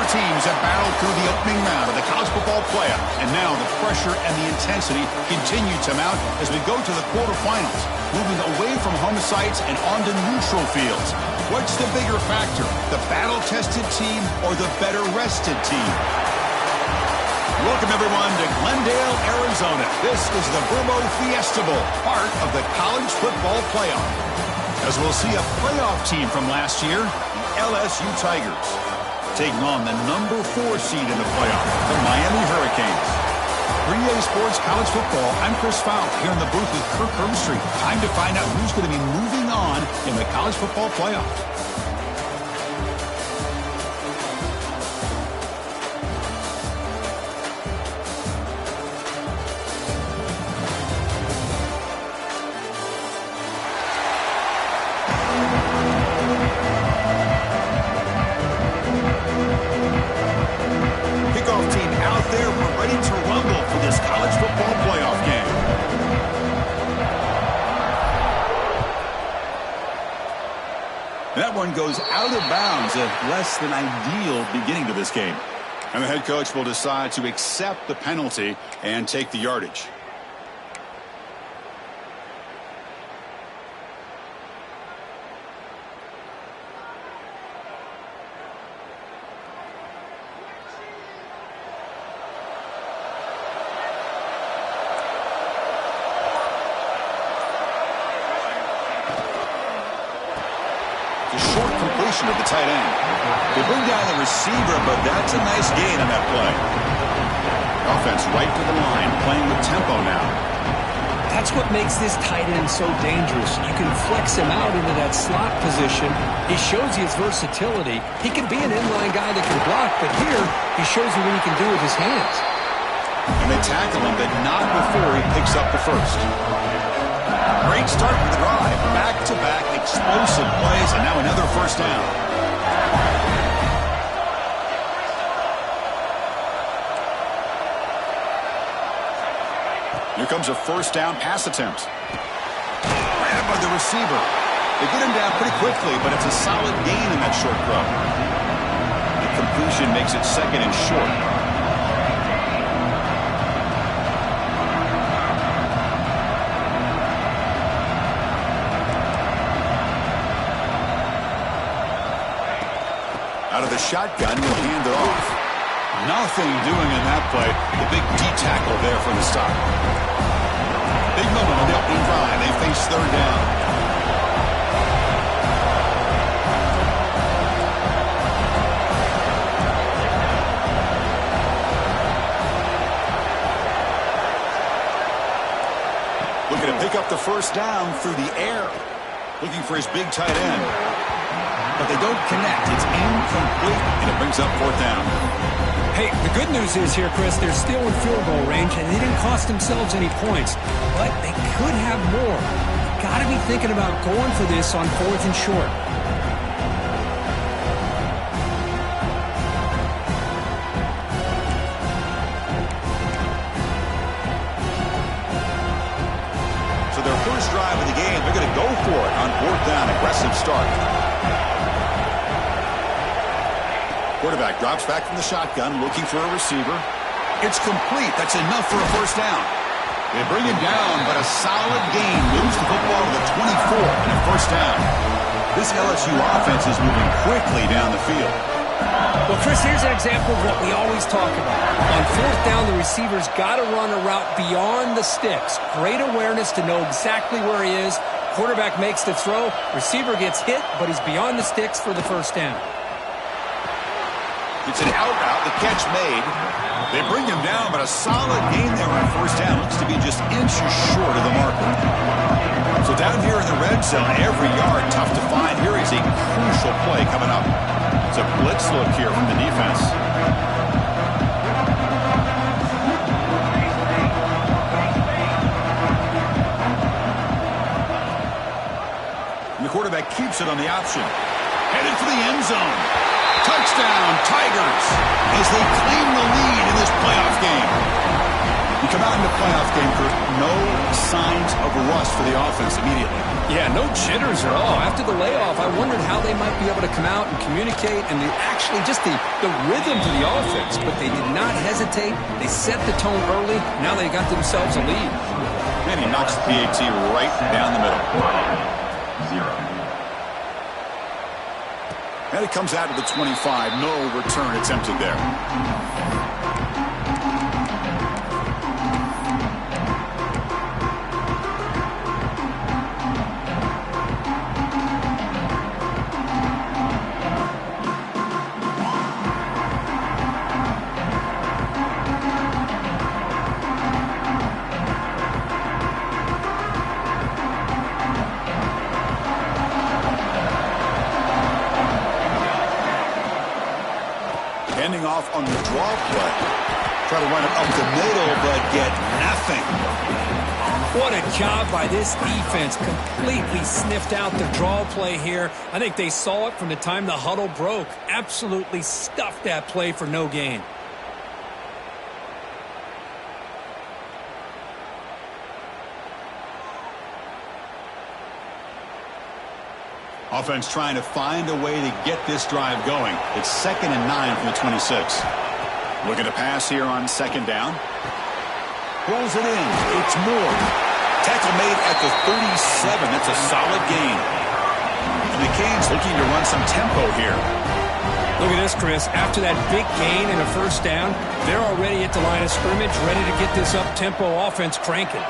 Four teams have battled through the opening round of the college football playoff, and now the pressure and the intensity continue to mount as we go to the quarterfinals, moving away from home sites and onto neutral fields. What's the bigger factor, the battle-tested team or the better-rested team? Welcome, everyone, to Glendale, Arizona. This is the Burbo Fiesta Bowl, part of the college football playoff. As we'll see a playoff team from last year, the LSU Tigers, taking on the number 4 seed in the playoff, the Miami Hurricanes. For EA Sports College Football, I'm Chris Fowle here in the booth with Kirk Herbstreit. Time to find out who's going to be moving on in the college football playoff. That one goes out of bounds, a less than ideal beginning to this game. And the head coach will decide to accept the penalty and take the yardage. Short completion of the tight end. They bring down the receiver, but that's a nice gain on that play. Offense right to the line, playing with tempo now. That's what makes this tight end so dangerous. You can flex him out into that slot position. He shows you his versatility. He can be an inline guy that can block, but here he shows you what he can do with his hands. And they tackle him, but not before he picks up the first. Great start for the drive. Back-to-back explosive plays, and now another first down. Here comes a first down pass attempt. Grabbed by the receiver. They get him down pretty quickly, but it's a solid gain in that short throw. The completion makes it second and short. Out of the shotgun, will hand it off. Nothing doing in that play. The big D tackle there for the stop. Big moment on the opening drive. They face third down. Looking to pick up the first down through the air. Looking for his big tight end. But they don't connect. It's incomplete, and it brings up fourth down. Hey, the good news is here, Chris, they're still in field goal range, and they didn't cost themselves any points. But they could have more. Got to be thinking about going for this on fourth and short. So their first drive of the game, they're going to go for it on fourth down. Aggressive start. Quarterback drops back from the shotgun, looking for a receiver. It's complete. That's enough for a first down. They bring him down, but a solid gain moves the football to the 24 and a first down. This LSU offense is moving quickly down the field. Well, Chris, here's an example of what we always talk about. On fourth down, the receiver's got to run a route beyond the sticks. Great awareness to know exactly where he is. Quarterback makes the throw. Receiver gets hit, but he's beyond the sticks for the first down. It's an out route, the catch made. They bring him down, but a solid gain there on first down. Looks to be just inches short of the marker. So down here in the red zone, every yard tough to find. Here is a crucial play coming up. It's a blitz look here from the defense. And the quarterback keeps it on the option. Headed for the end zone. Touchdown, Tigers, as they claim the lead in this playoff game. You come out in the playoff game, Kurt, no signs of rust for the offense immediately. Yeah, no jitters at all. After the layoff, I wondered how they might be able to come out and communicate and actually just the rhythm to the offense. But they did not hesitate. They set the tone early. Now they got themselves a lead. And he knocks the PAT right down the middle. 0. And it comes out to the 25. No return attempted there. Ending off on the draw play. Try to run it up the middle, but get nothing. What a job by this defense. Completely sniffed out the draw play here. I think they saw it from the time the huddle broke. Absolutely stuffed that play for no gain. Offense trying to find a way to get this drive going. It's 2nd and 9 from the 26. Looking to pass here on 2nd down. Pulls it in. It's Moore. Tackle made at the 37. That's a solid gain. And the Canes looking to run some tempo here. Look at this, Chris. After that big gain and a first down, they're already at the line of scrimmage, ready to get this up-tempo offense cranking.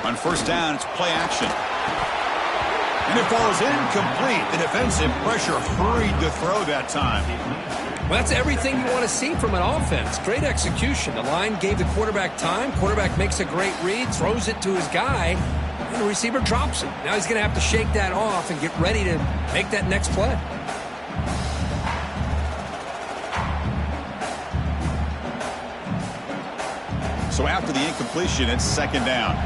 On first down, it's play action. And it falls incomplete. The defensive pressure hurried to throw that time. Well, that's everything you want to see from an offense. Great execution. The line gave the quarterback time. Quarterback makes a great read, throws it to his guy, and the receiver drops it. Now he's going to have to shake that off and get ready to make that next play. So after the incompletion, it's 2nd down.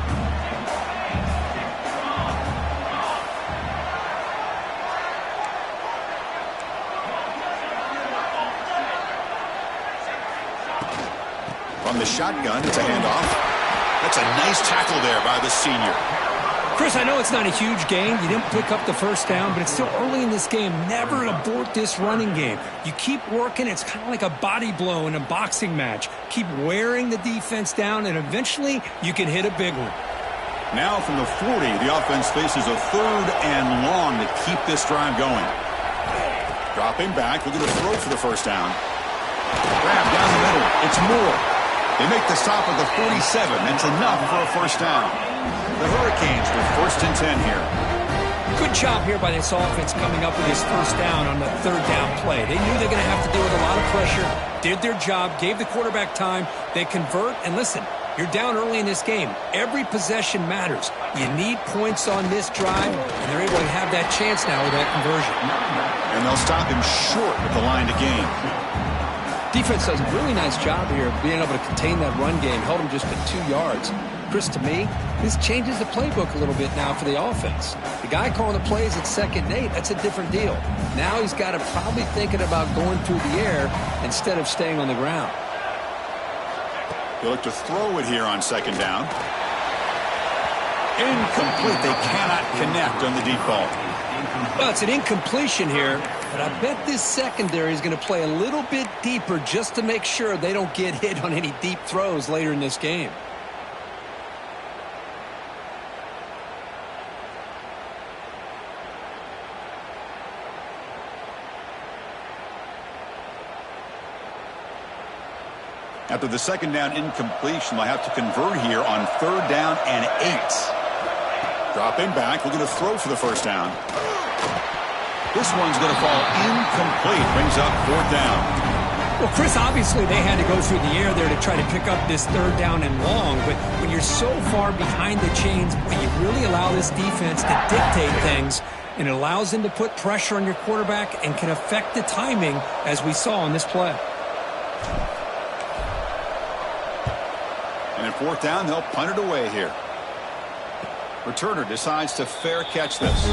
From the shotgun, it's a handoff. That's a nice tackle there by the senior. Chris, I know it's not a huge gain. You didn't pick up the first down, but it's still early in this game. Never abort this running game. You keep working. It's kind of like a body blow in a boxing match. Keep wearing the defense down, and eventually you can hit a big one. Now from the 40, the offense faces a 3rd and long to keep this drive going. Dropping back, looking to throw for the first down. Grab down the middle. It's Moore. They make the stop at the 47. That's enough for a first down. The Hurricanes with 1st and 10 here. Good job here by this offense coming up with this first down on the 3rd down play. They knew they're going to have to deal with a lot of pressure, did their job, gave the quarterback time. They convert, and listen, you're down early in this game. Every possession matters. You need points on this drive, and they're able to have that chance now with that conversion. And they'll stop him short with the line to gain. Defense does a really nice job here of being able to contain that run game, held him just at 2 yards. Chris, to me, this changes the playbook a little bit now for the offense. The guy calling the plays at 2nd and 8, that's a different deal. Now he's got to probably thinking about going through the air instead of staying on the ground. They look to throw it here on 2nd down. Incomplete. They cannot connect on the deep ball. Well, it's an incompletion here, but I bet this secondary is going to play a little bit deeper just to make sure they don't get hit on any deep throws later in this game. After the 2nd down incompletion, they'll have to convert here on 3rd down and 8. Dropping back, looking to throw for the first down. This one's going to fall incomplete. Brings up 4th down. Well, Chris, obviously they had to go through the air there to try to pick up this 3rd down and long. But when you're so far behind the chains, you really allow this defense to dictate things. And it allows them to put pressure on your quarterback and can affect the timing, as we saw on this play. And at 4th down, they'll punt it away here. Returner decides to fair catch this.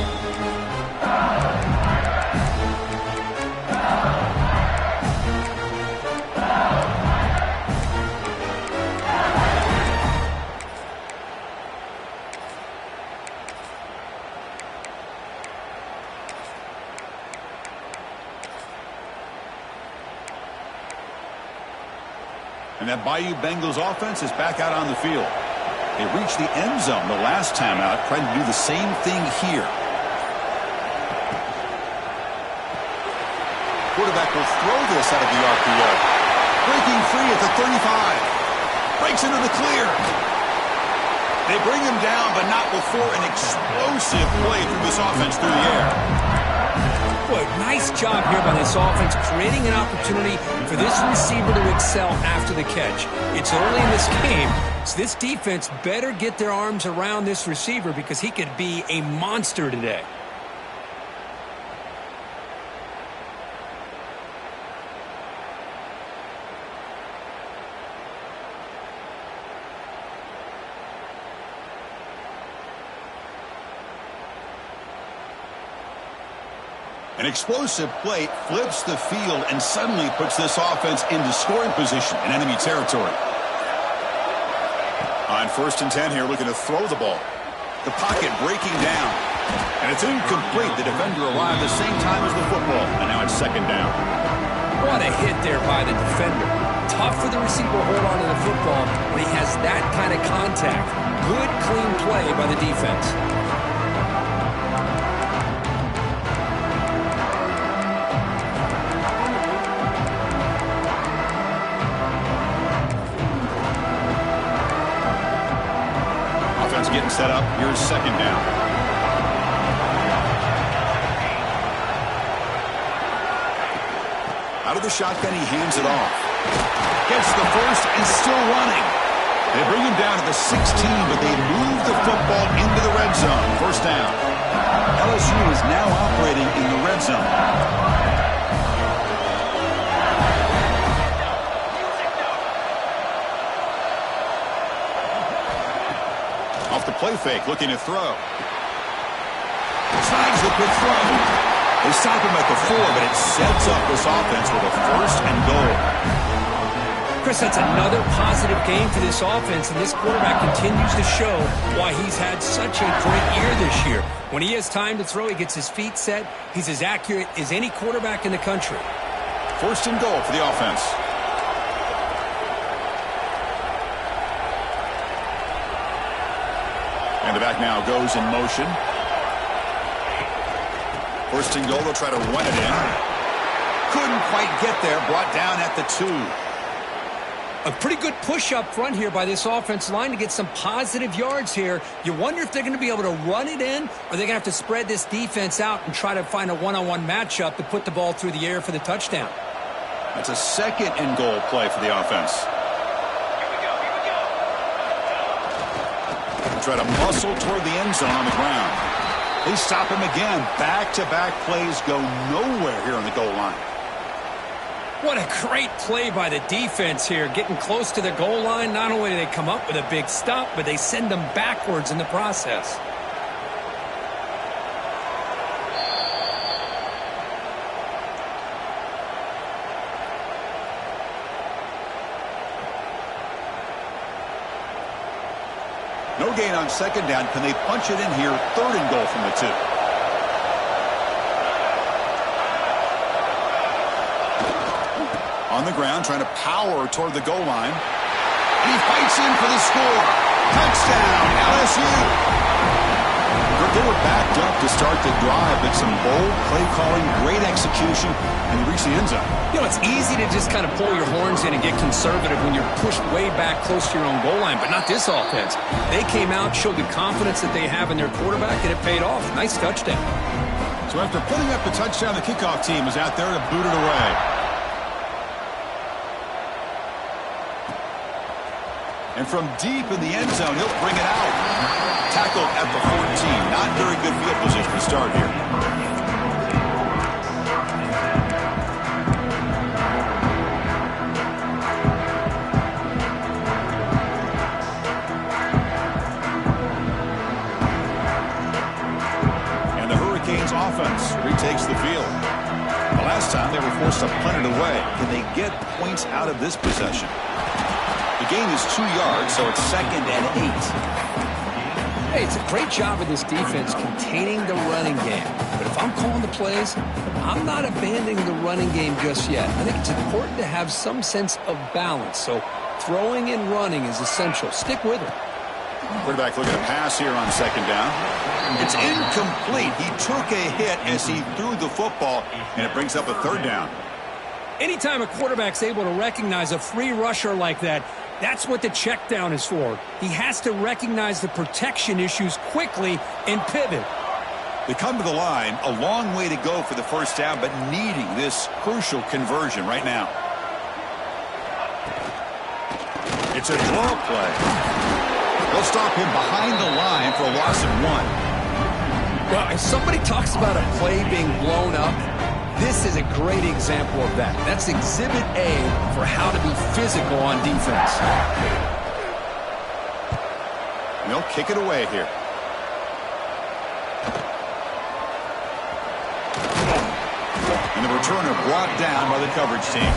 And that Bayou Bengals offense is back out on the field. They reached the end zone the last time out, trying to do the same thing here. Quarterback will throw this out of the RPO. Breaking free at the 35. Breaks into the clear. They bring him down, but not before an explosive play through this offense through the air. Boy, nice job here by this offense, creating an opportunity for this receiver to excel after the catch. It's early in this game, so this defense better get their arms around this receiver because he could be a monster today. An explosive play flips the field and suddenly puts this offense into scoring position in enemy territory. On 1st and 10 here, looking to throw the ball. The pocket breaking down. And it's incomplete. The defender arrived the same time as the football. And now it's 2nd down. What a hit there by the defender. Tough for the receiver to hold on to the football when he has that kind of contact. Good, clean play by the defense. Getting set up. Here's 2nd down. Out of the shotgun, he hands it off. Gets the first and still running. They bring him down to the 16, but they move the football into the red zone. 1st down. LSU is now operating in the red zone. Off the play fake, looking to throw. Snags the quick throw. They stop him at the 4, but it sets up this offense with a 1st and goal. Chris, that's another positive game for this offense, and this quarterback continues to show why he's had such a great year this year. When he has time to throw, he gets his feet set. He's as accurate as any quarterback in the country. 1st and goal for the offense. And the back now goes in motion. 1st and goal, they'll try to run it in. Couldn't quite get there, brought down at the 2. A pretty good push up front here by this offensive line to get some positive yards here. You wonder if they're going to be able to run it in, or they're going to have to spread this defense out and try to find a one-on-one matchup to put the ball through the air for the touchdown. That's a 2nd and goal play for the offense. Try to muscle toward the end zone on the ground. They stop him again. Back-to-back plays go nowhere here on the goal line. What a great play by the defense here. Getting close to the goal line, not only do they come up with a big stop, but they send them backwards in the process. No gain on 2nd down. Can they punch it in here? 3rd and goal from the 2. On the ground, trying to power toward the goal line. And he fights in for the score. Touchdown, LSU. They were backed up to start the drive, but some bold play calling, great execution, and they reached the end zone. You know, it's easy to just kind of pull your horns in and get conservative when you're pushed way back close to your own goal line, but not this offense. They came out, showed the confidence that they have in their quarterback, and it paid off. Nice touchdown. So after putting up the touchdown, the kickoff team is out there to boot it away. And from deep in the end zone, he'll bring it out. Tackled at the 14. Not very good field position to start here. And the Hurricanes offense retakes the field. The last time they were forced to punt it away. Can they get points out of this possession? The gain is 2 yards, so it's 2nd and 8. Hey, it's a great job of this defense containing the running game. But if I'm calling the plays, I'm not abandoning the running game just yet. I think it's important to have some sense of balance. So Throwing and running is essential. Stick with it. Quarterback looking to pass here on second down. It's incomplete. He took a hit as he threw the football, and it brings up a third down. Anytime a quarterback's able to recognize a free rusher like that, that's what the check down is for. He has to recognize the protection issues quickly and pivot. They come to the line, a long way to go for the first down, but needing this crucial conversion right now. It's a draw play. They'll stop him behind the line for a loss of 1. Well, if somebody talks about a play being blown up, this is a great example of that. That's Exhibit A for how to be physical on defense. And they'll kick it away here. And the returner brought down by the coverage team.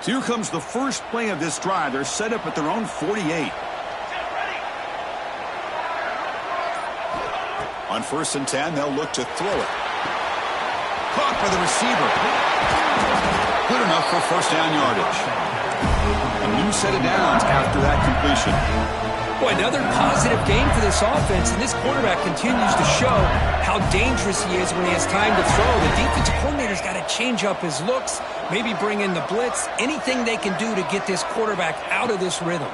So here comes the first play of this drive. They're set up at their own 48. On 1st and 10, they'll look to throw it. Caught by the receiver. Good enough for first down yardage. A new set of downs after that completion. Boy, another positive game for this offense, and this quarterback continues to show how dangerous he is when he has time to throw. The defensive coordinator's got to change up his looks, maybe bring in the blitz, anything they can do to get this quarterback out of this rhythm.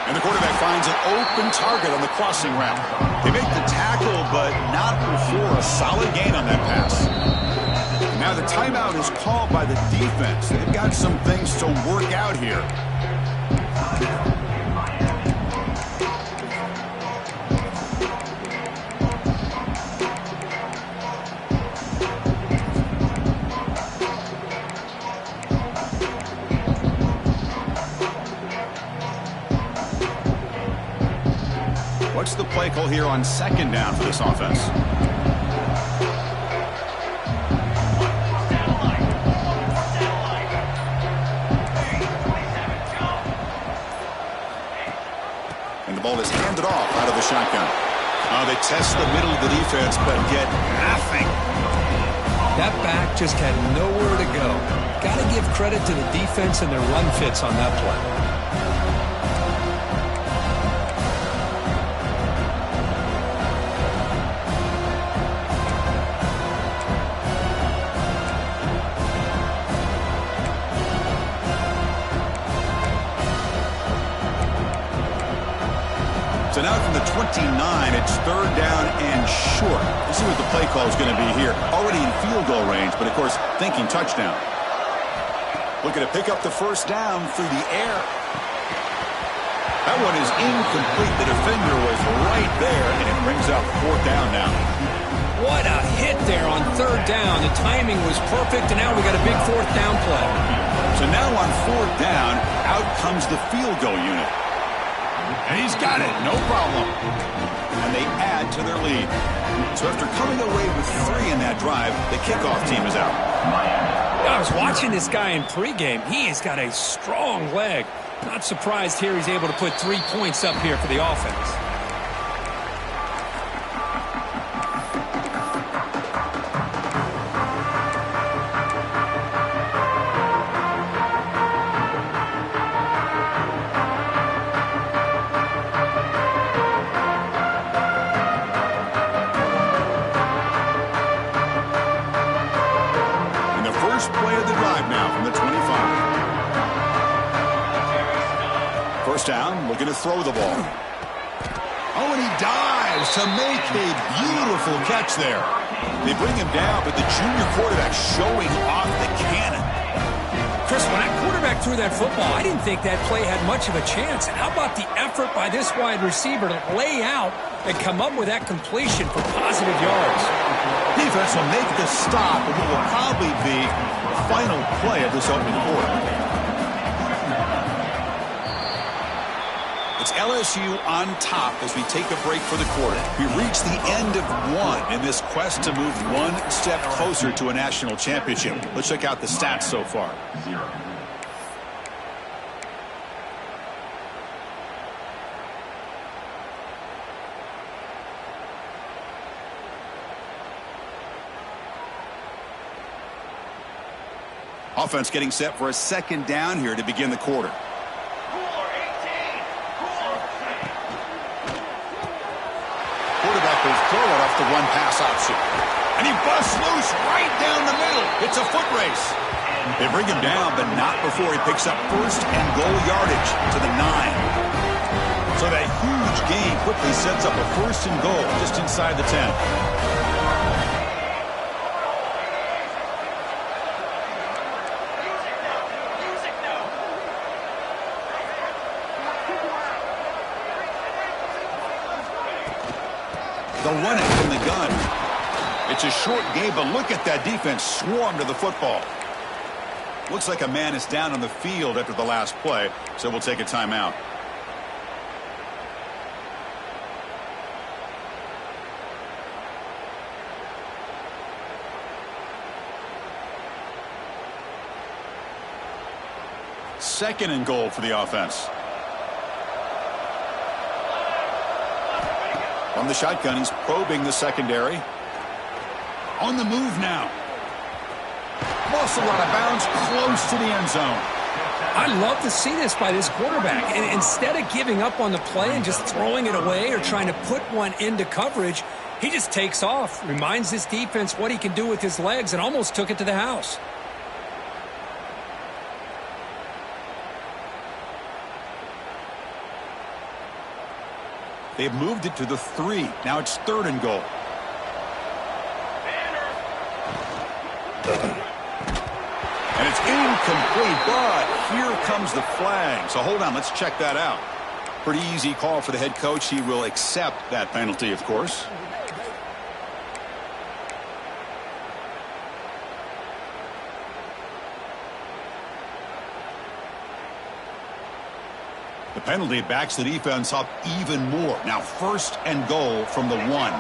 And the quarterback finds an open target on the crossing route. They make the tackle, but not before a solid gain on that pass. Now the timeout is called by the defense. They've got some things to work out here. What's the play call here on second down for this offense? And the ball is handed off out of the shotgun. They test the middle of the defense, but get nothing. That back just had nowhere to go. Got to give credit to the defense and their run fits on that play. So now from the 29, it's third down and short. Let's see what the play call is going to be here. Already in field goal range, but of course, thinking touchdown. Looking to pick up the first down through the air. That one is incomplete. The defender was right there, and it brings up fourth down now. What a hit there on third down. The timing was perfect, and now we got a big fourth down play. So now on fourth down, out comes the field goal unit. And he's got it, no problem. And they add to their lead. So after coming away with 3 in that drive, the kickoff team is out. I was watching this guy in pregame. He has got a strong leg. Not surprised here he's able to put 3 points up here for the offense. Play of the drive now from the 25. First down, looking to throw the ball. Oh, and he dives to make a beautiful catch there. They bring him down, but the junior quarterback showing off the cannon. Chris, when that quarterback threw that football, I didn't think that play had much of a chance. How about the effort by this wide receiver to lay out and come up with that completion for positive yards? Defense will make the stop, and it will probably be the final play of this opening quarter. It's LSU on top as we take a break for the quarter. We reach the end of one in this quest to move one step closer to a national championship. Let's check out the stats so far. Offense getting set for a second down here to begin the quarter. Quarterback will throw it off the one pass option. And he busts loose right down the middle. It's a foot race. They bring him down, but not before he picks up first and goal yardage to the 9. So that huge gain quickly sets up a first and goal just inside the 10. They'll run it from the gun. It's a short game, but look at that defense swarm to the football. Looks like a man is down on the field after the last play, so we'll take a timeout. Second and goal for the offense. From the shotgun, he's probing the secondary. On the move now. Muscle out of bounds, close to the end zone. I love to see this by this quarterback. And instead of giving up on the play and just throwing it away or trying to put one into coverage, he just takes off, reminds his defense what he can do with his legs, and almost took it to the house. They've moved it to the 3. Now it's third and goal. And it's incomplete, but here comes the flag. So hold on, let's check that out. Pretty easy call for the head coach. He will accept that penalty, of course. The penalty backs the defense up even more. Now first and goal from the 1.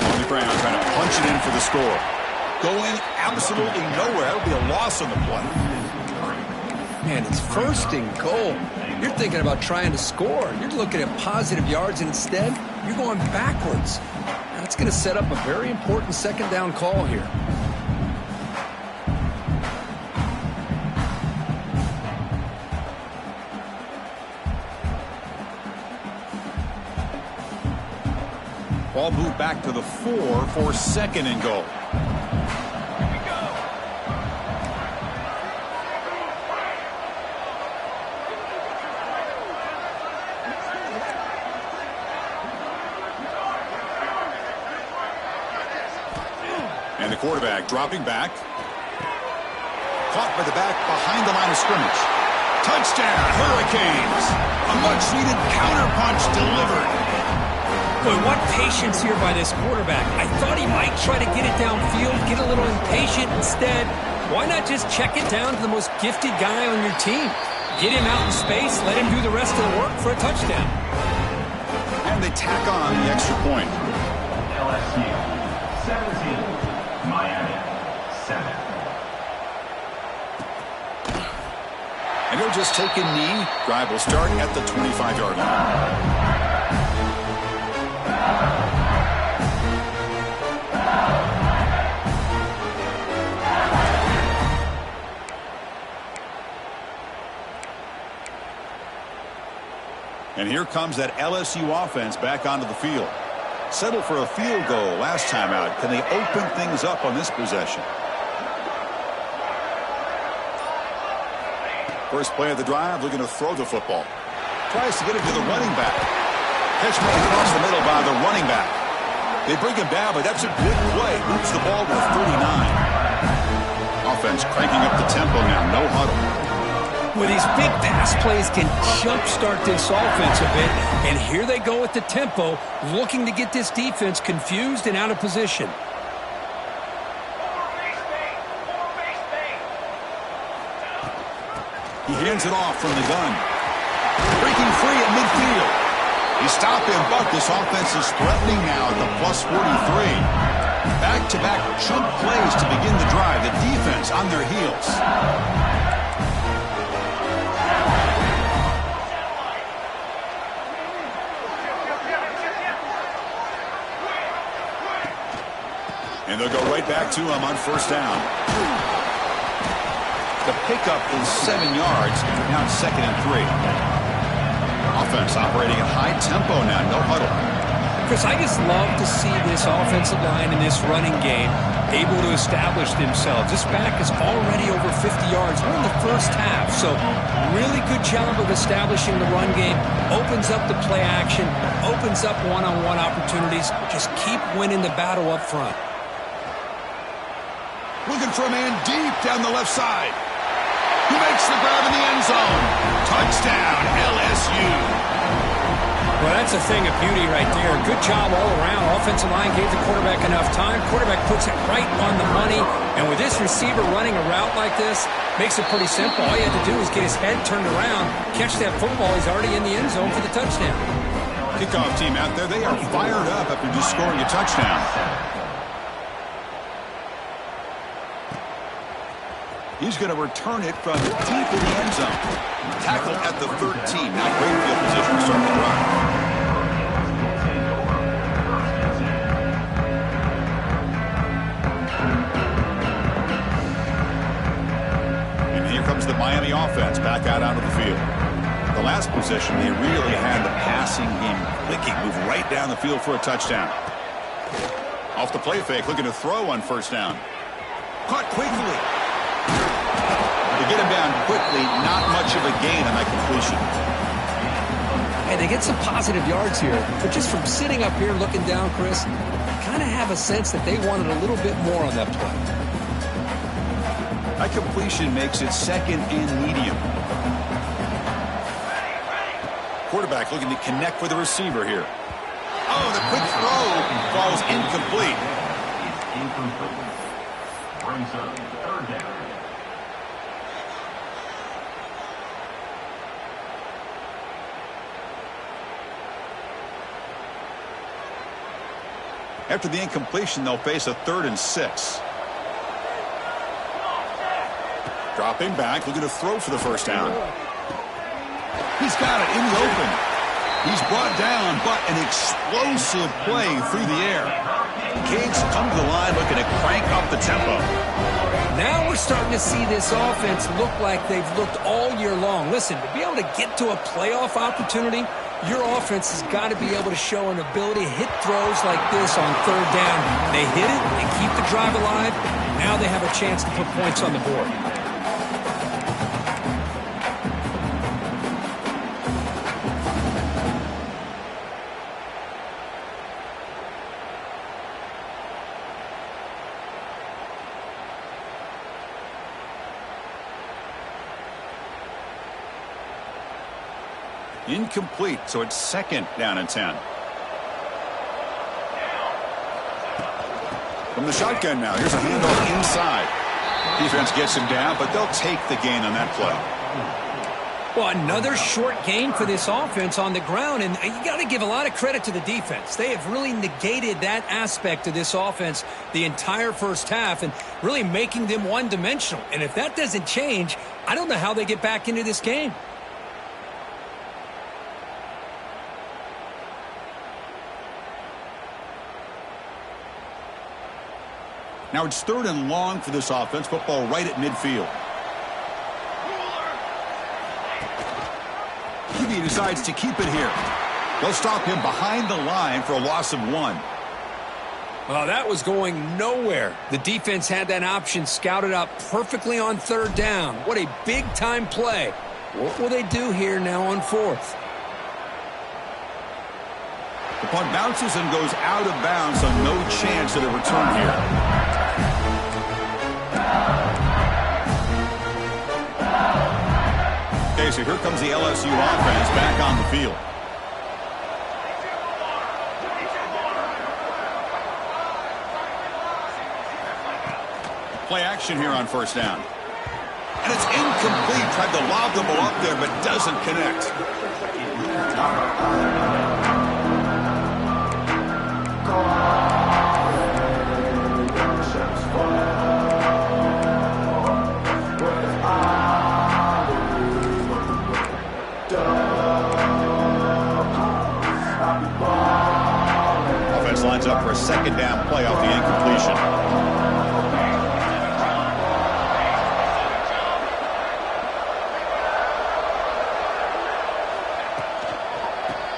On the ground, trying to punch it in for the score. Going absolutely nowhere. That'll be a loss on the play. Man, it's first and goal. You're thinking about trying to score. You're looking at positive yards, and instead, you're going backwards. That's going to set up a very important second down call here. Ball moved back to the 4 for second and goal. And the quarterback dropping back. Caught by the back behind the line of scrimmage. Touchdown, Hurricanes. A much-needed counterpunch delivered. Boy, what patience here by this quarterback. I thought he might try to get it downfield, get a little impatient. Instead, why not just check it down to the most gifted guy on your team? Get him out in space, let him do the rest of the work for a touchdown. And they tack on the extra point. LSU 17, Miami 7. And he'll just take a knee. Drive will start at the 25-yard line. And here comes that LSU offense back onto the field. Settled for a field goal last time out. Can they open things up on this possession? First play of the drive, looking to throw the football. Tries to get it to the running back. Catch made across the middle by the running back. They bring him down, but that's a good play. Moves the ball to the 39. Offense cranking up the tempo now. No huddle. Well, these big pass plays can jumpstart this offense a bit. And here they go with the tempo, looking to get this defense confused and out of position. He hands it off from the gun. Breaking free at midfield. He stopped him, but this offense is threatening now at the plus 43. Back-to-back chunk plays to begin the drive. The defense on their heels. And And they'll go right back to him on first down. The pickup is 7 yards. Now it's 2nd and 3. Offense operating at high tempo now. No huddle. Chris, I just love to see this offensive line in this running game able to establish themselves. This back is already over 50 yards. We're in the first half, so really good job of establishing the run game. Opens up the play action, opens up one-on-one opportunities. Just keep winning the battle up front. Looking for a man deep down the left side. He makes the grab in the end zone. Touchdown, LSU. Well, that's a thing of beauty right there. Good job all around. Offensive line gave the quarterback enough time. Quarterback puts it right on the money. And with this receiver running a route like this, makes it pretty simple. All you have to do is get his head turned around, catch that football. He's already in the end zone for the touchdown. Kickoff team out there, they are fired up after just scoring a touchdown. He's going to return it from deep in the end zone. Tackle at the 13. Now great field position to start the drive. And here comes the Miami offense back out onto the field. The last possession, they really had the passing game clicking. Move right down the field for a touchdown. Off the play fake, looking to throw on first down. Caught quickly. To get him down quickly, not much of a gain on that completion. Hey, they get some positive yards here, but just from sitting up here looking down, Chris, kind of have a sense that they wanted a little bit more on that play. That completion makes it 2nd and medium. Quarterback looking to connect with the receiver here. Oh, the quick throw falls incomplete. Incomplete. Brings up 3rd down. After the incompletion, they'll face a 3rd and 6. Dropping back, looking to throw for the first down. He's got it in the open. He's brought down, but an explosive play through the air. Canes come to the line looking to crank up the tempo. Now we're starting to see this offense look like they've looked all year long. Listen, to be able to get to a playoff opportunity, your offense has got to be able to show an ability to hit throws like this on 3rd down. They hit it, they keep the drive alive. Now they have a chance to put points on the board. Incomplete, so it's 2nd down and 10. From the shotgun now, here's a handoff inside. Defense gets him down, but they'll take the gain on that play. Well, another short gain for this offense on the ground, and you got to give a lot of credit to the defense. They have really negated that aspect of this offense the entire first half and really making them one-dimensional. And if that doesn't change, I don't know how they get back into this game. Now it's 3rd and long for this offense. Football right at midfield. He decides to keep it here. They'll stop him behind the line for a loss of 1. Well, that was going nowhere. The defense had that option scouted out perfectly on 3rd down. What a big-time play. What will they do here now on 4th? The punt bounces and goes out of bounds, so no chance at a return here. Okay, so here comes the LSU offense back on the field. Play action here on first down. And it's incomplete. Tried to lob the ball up there, but doesn't connect. lines up for a second down play off the incompletion.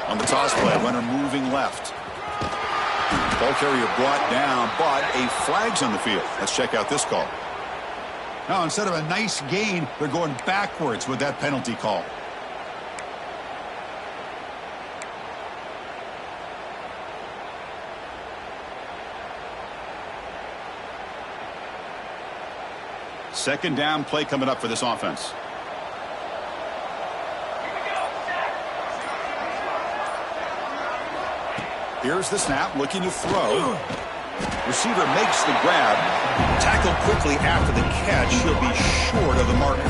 On the toss play, runner moving left. Ball carrier brought down, but a flag's on the field. Let's check out this call. Now, instead of a nice gain, they're going backwards with that penalty call. Second down play coming up for this offense. Here's the snap, looking to throw. Receiver makes the grab. Tackled quickly after the catch. He'll be short of the marker.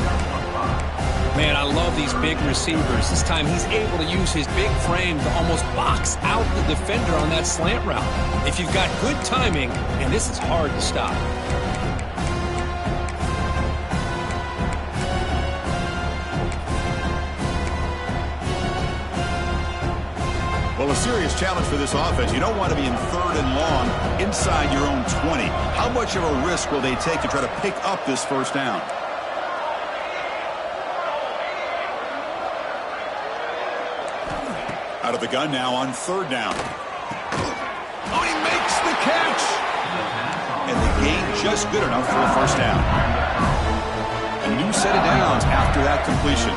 Man, I love these big receivers. This time he's able to use his big frame to almost box out the defender on that slant route. If you've got good timing, and this is hard to stop. Well, a serious challenge for this offense. You don't want to be in third and long inside your own 20. How much of a risk will they take to try to pick up this first down? Out of the gun now on third down. Oh, he makes the catch! And the gain just good enough for a first down. A new set of downs after that completion.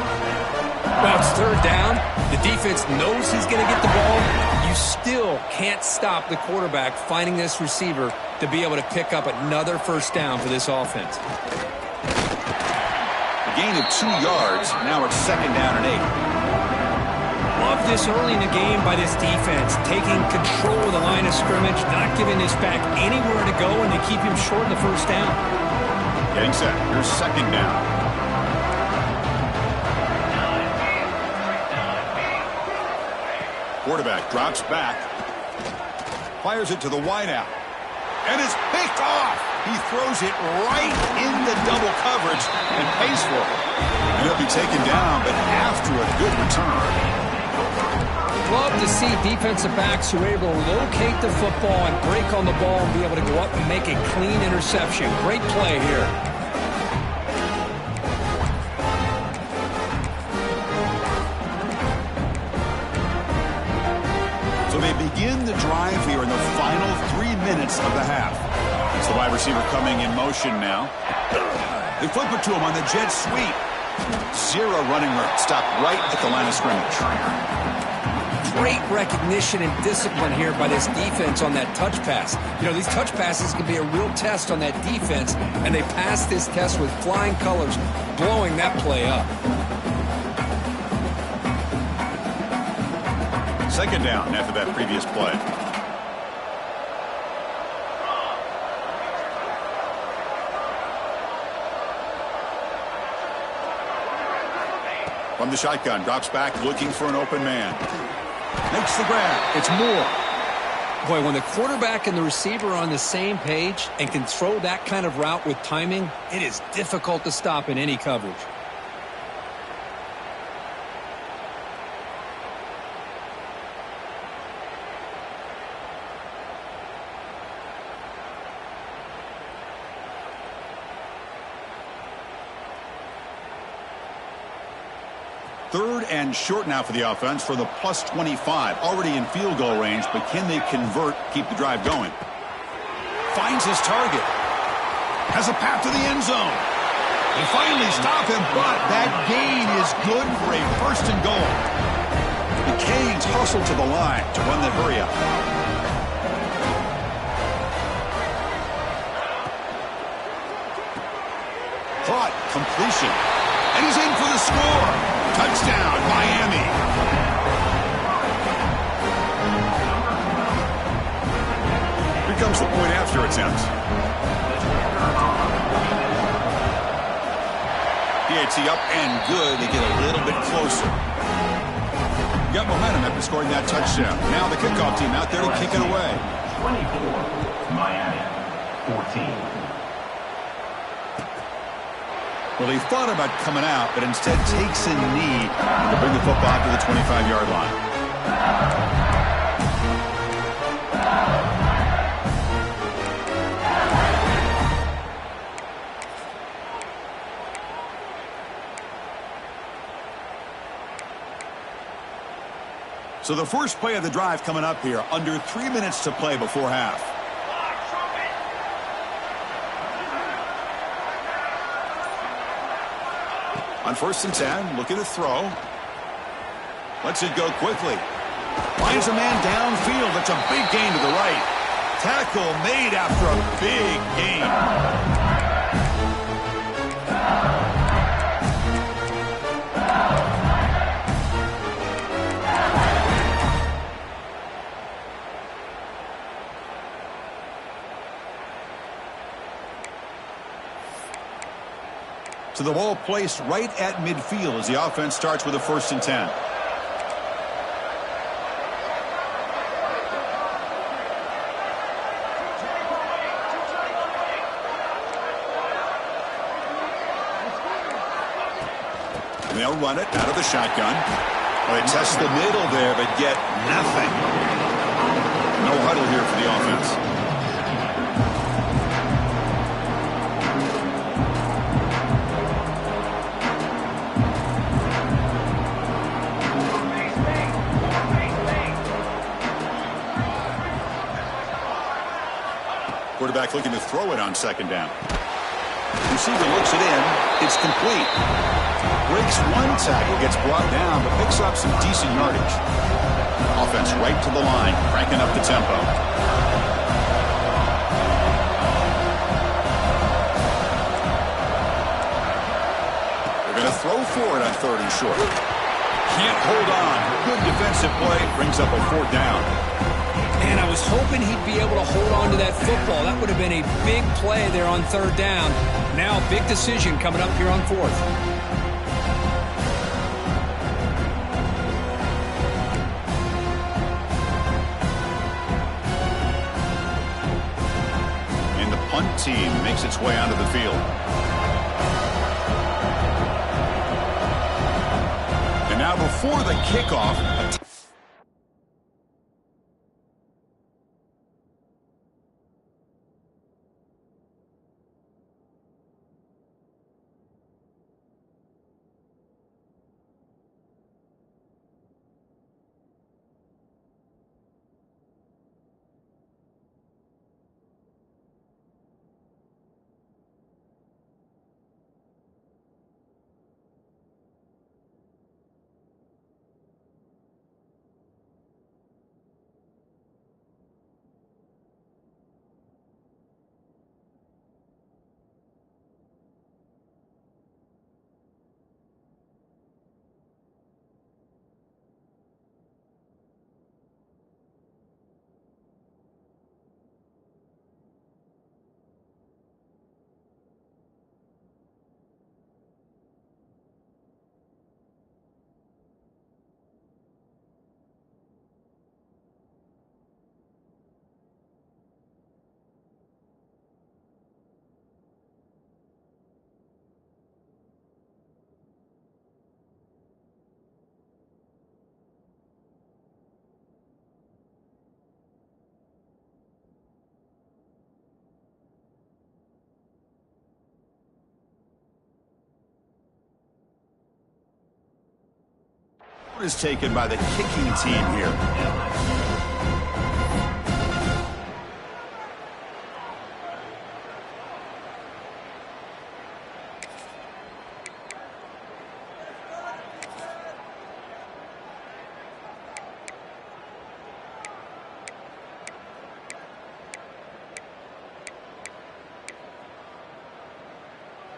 Well, it's third down. The defense knows he's going to get the ball. You still can't stop the quarterback finding this receiver to be able to pick up another first down for this offense. A gain of 2 yards. Now it's second down and 8. Love this early in the game by this defense, taking control of the line of scrimmage, not giving this back anywhere to go, and they keep him short of the first down. Getting set. Here's second down. Quarterback drops back, fires it to the wideout, and is picked off. He throws it right in the double coverage and pays for it. And he'll be taken down, but after a good return. Love to see defensive backs who are able to locate the football and break on the ball and be able to go up and make a clean interception. Great play here. So they begin the drive here in the final 3 minutes of the half. It's the wide receiver coming in motion now. They flip it to him on the jet sweep. Zero running room. Stopped right at the line of scrimmage. Great recognition and discipline here by this defense on that touch pass. You know, these touch passes can be a real test on that defense, and they passed this test with flying colors, blowing that play up. Second down after that previous play. From the shotgun, drops back, looking for an open man. Makes the grab. It's Moore. Boy, when the quarterback and the receiver are on the same page and can throw that kind of route with timing, it is difficult to stop in any coverage. Third and short now for the offense for the plus 25. Already in field goal range, but can they convert, keep the drive going? Finds his target. Has a path to the end zone. They finally stop him, but that gain is good for a first and goal. The Canes hustle to the line to run the hurry up. Caught, completion, and he's in for the score. Touchdown, Miami. Here comes the point after attempt. PAT up and good. They get a little bit closer. Got momentum after scoring that touchdown. Now the kickoff team out there to kick it away. 24, Miami, 14. Well, he thought about coming out, but instead takes a knee to bring the football to the 25-yard line. So the first play of the drive coming up here, under 3 minutes to play before half. On 1st and 10, looking to throw. Lets it go quickly. Finds a man downfield. That's a big gain to the right. Tackle made after a big gain. So the ball placed right at midfield as the offense starts with a 1st and 10. And they'll run it out of the shotgun. Well, they test the middle there, but get nothing. No huddle here for the offense. Quarterback looking to throw it on 2nd down. Receiver looks it in. It's complete. Breaks one tackle, gets brought down, but picks up some decent yardage. Offense right to the line, cranking up the tempo. They're going to throw for it on 3rd and short. Can't hold on. Good defensive play. Brings up a 4th down. Man, I was hoping he'd be able to hold on to that football. That would have been a big play there on 3rd down. Now, big decision coming up here on 4th. And the punt team makes its way onto the field. And now before the kickoff, is taken by the kicking team here.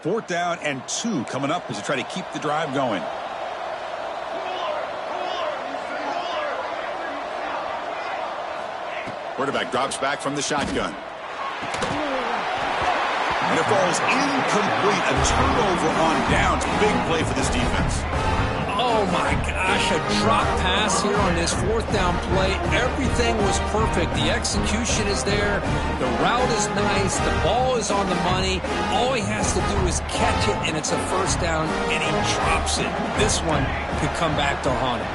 Fourth down and 2 coming up as they try to keep the drive going. Quarterback drops back from the shotgun. And it falls incomplete. A turnover on downs. Big play for this defense. Oh, my gosh. A drop pass here on this 4th down play. Everything was perfect. The execution is there. The route is nice. The ball is on the money. All he has to do is catch it, and it's a 1st down, and he drops it. This one could come back to haunt him.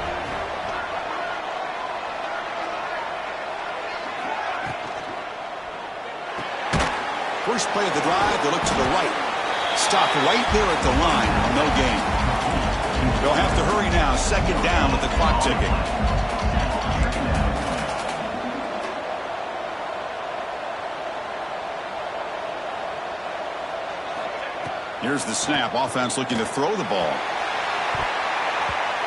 First play of the drive, they look to the right. Stop right there at the line. No gain. They'll have to hurry now. 2nd down with the clock ticking. Here's the snap. Offense looking to throw the ball.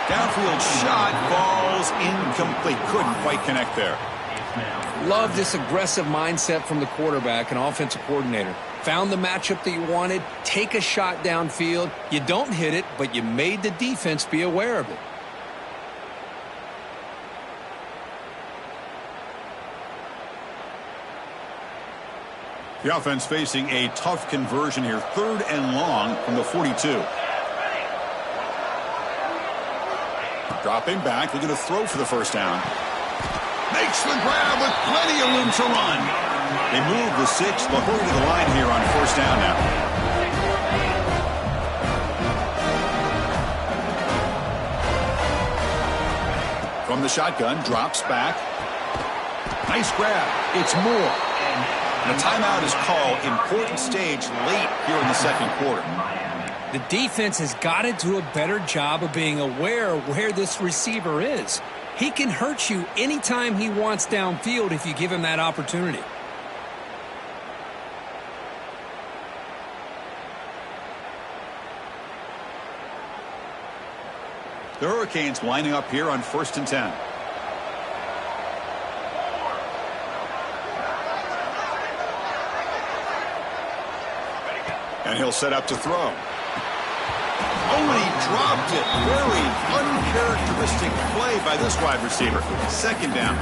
Downfield shot falls incomplete. Couldn't quite connect there. Love this aggressive mindset from the quarterback and offensive coordinator. Found the matchup that you wanted. Take a shot downfield. You don't hit it, but you made the defense be aware of it. The offense facing a tough conversion here. 3rd and long from the 42. Dropping back, looking to throw for the first down. Makes the grab with plenty of room to run. They move the 6, but hurry to the line here on 1st down now. From the shotgun, drops back. Nice grab. It's Moore. And a timeout is called. Important stage late here in the 2nd quarter. The defense has got to do a better job of being aware of where this receiver is. He can hurt you anytime he wants downfield if you give him that opportunity. The Hurricanes lining up here on 1st and 10. And he'll set up to throw. Oh, and he dropped it. Very uncharacteristic play by this wide receiver. 2nd down.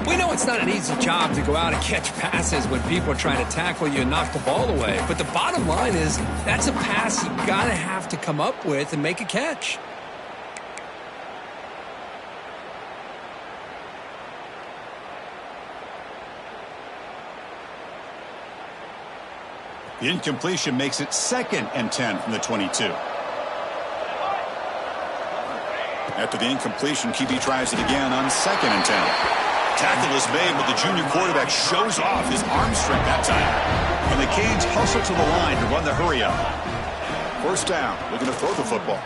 We know it's not an easy job to go out and catch passes when people are trying to tackle you and knock the ball away. But the bottom line is that's a pass you got to have to come up with and make a catch. The incompletion makes it 2nd and 10 from the 22. After the incompletion, QB tries it again on 2nd and 10. Tackle is made, but the junior quarterback shows off his arm strength that time. And the Canes hustle to the line to run the hurry up. 1st down, looking to throw the football.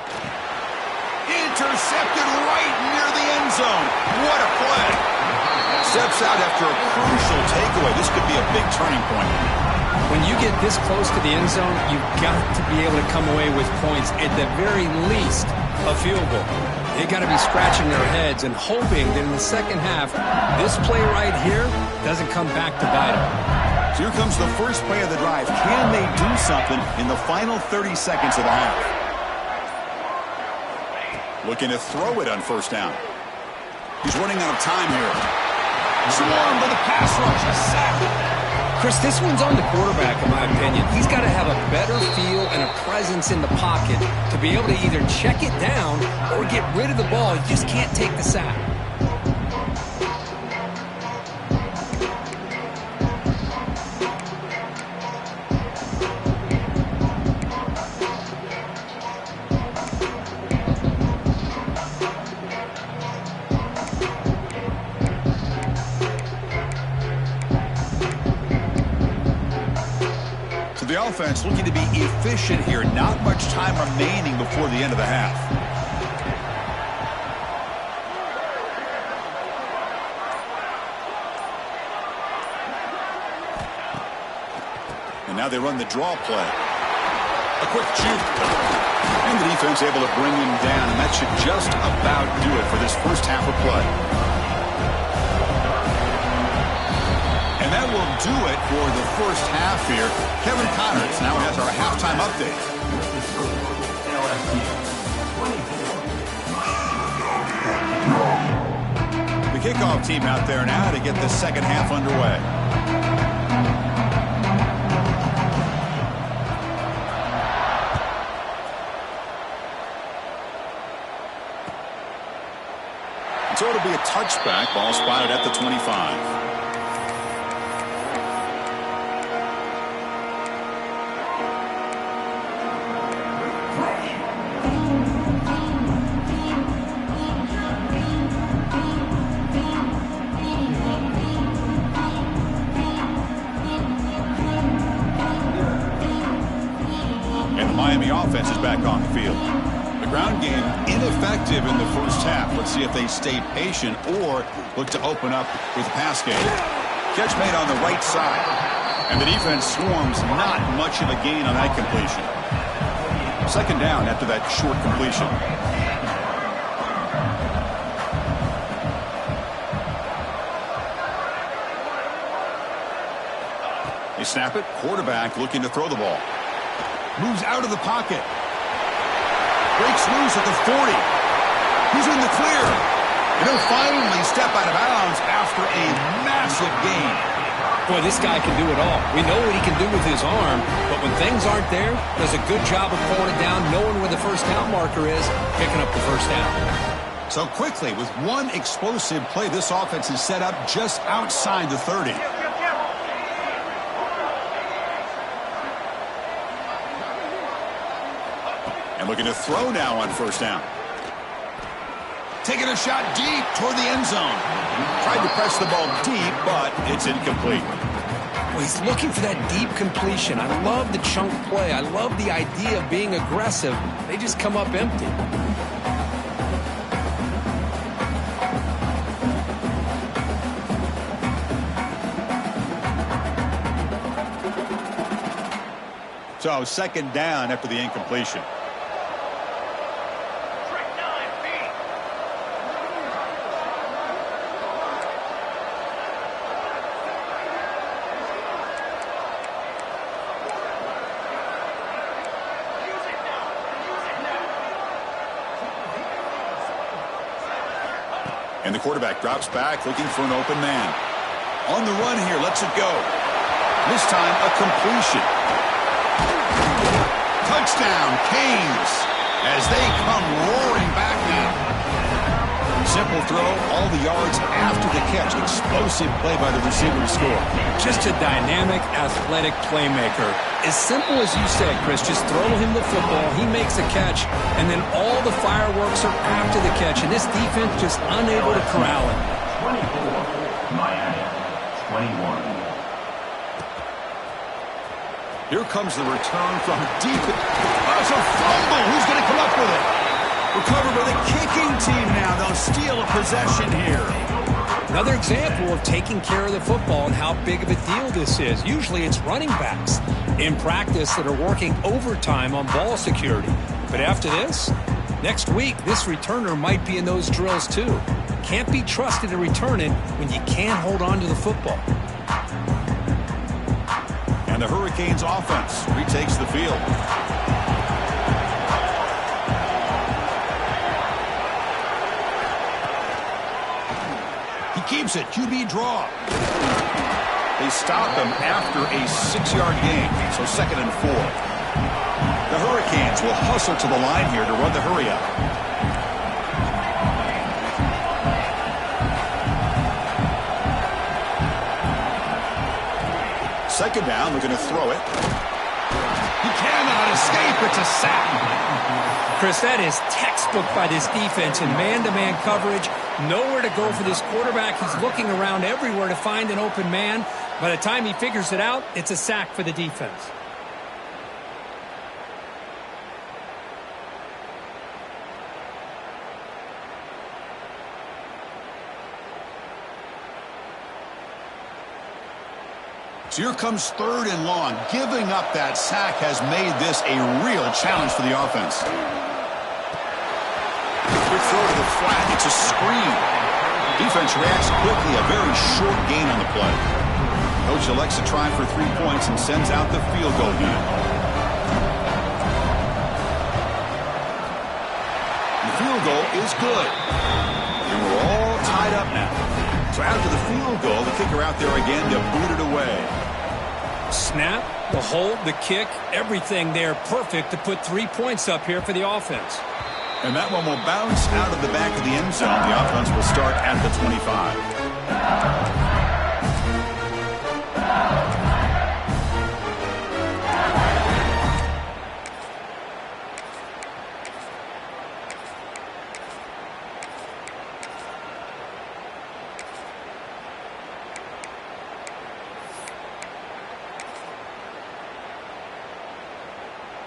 Intercepted right near the end zone. What a play. Steps out after a crucial takeaway. This could be a big turning point. When you get this close to the end zone, you've got to be able to come away with points, at the very least, a field goal. They got to be scratching their heads and hoping that in the 2nd half, this play right here doesn't come back to bite them. So here comes the first play of the drive. Can they do something in the final 30 seconds of the half? Looking to throw it on 1st down. He's running out of time here. Swarmed by the pass rush. A sack. Chris, this one's on the quarterback, in my opinion. He's got to have a better feel and a presence in the pocket to be able to either check it down or get rid of the ball. You just can't take the sack. The offense looking to be efficient here. Not much time remaining before the end of the half. And now they run the draw play. A quick juke. And the defense able to bring him down. And that should just about do it for this 1st half of play. And that will do it for the 1st half here. Kevin Connors now has our halftime update. The kickoff team out there now to get the 2nd half underway. So it'll be a touchback. Ball spotted at the 25. Miami offense is back on the field. The ground game ineffective in the 1st half. Let's see if they stay patient or look to open up with the pass game. Catch made on the right side. And the defense swarms. Not much of a gain on that completion. Second down after that short completion. They snap it. Quarterback looking to throw the ball. Moves out of the pocket. Breaks loose at the 40. He's in the clear. And he'll finally step out of bounds after a massive gain. Boy, this guy can do it all. We know what he can do with his arm, but when things aren't there, does a good job of pulling it down, knowing where the first down marker is, picking up the first down. So quickly, with one explosive play, this offense is set up just outside the 30. And looking to throw now on first down. Taking a shot deep toward the end zone. Tried to press the ball deep, but it's incomplete. Well, he's looking for that deep completion. I love the chunk play. I love the idea of being aggressive. They just come up empty. So second down after the incompletion. And the quarterback drops back, looking for an open man. On the run here, lets it go. This time, a completion. Touchdown, Canes, as they come roaring back now. Simple throw, all the yards after the catch. Explosive play by the receiver to score. Just a dynamic, athletic playmaker. As simple as you said, Chris, just throw him the football, he makes a catch, and then all the fireworks are after the catch, and this defense just unable to corral it. 24, Miami, 21. Here comes the return from deep. Oh, it's a fumble. Who's going to come up with it? Recovered by the kicking team now. They'll steal a possession here. Another example of taking care of the football and how big of a deal this is. Usually it's running backs in practice that are working overtime on ball security. But after this, next week, this returner might be in those drills too. Can't be trusted to return it when you can't hold on to the football. And the Hurricanes offense retakes the field. He keeps it. QB draw. They stop him after a 6-yard gain. So second and 4. The Hurricanes will hustle to the line here to run the hurry up. Second down, they're going to throw it. He cannot escape. It's a sack. Chris, that is textbook by this defense in man-to-man coverage. Nowhere to go for this quarterback. He's looking around everywhere to find an open man. By the time he figures it out, it's a sack for the defense. So here comes third and long. Giving up that sack has made this a real challenge for the offense. Quick throw to the flat. It's a screen. Defense reacts quickly. A very short gain on the play. Coach elects to try for 3 points and sends out the field goal unit. The field goal is good. And we're all tied up now. So after the field goal, the kicker out there again to boot it away. Snap, the hold, the kick, everything there perfect to put 3 points up here for the offense. And that one will bounce out of the back of the end zone. The offense will start at the 25.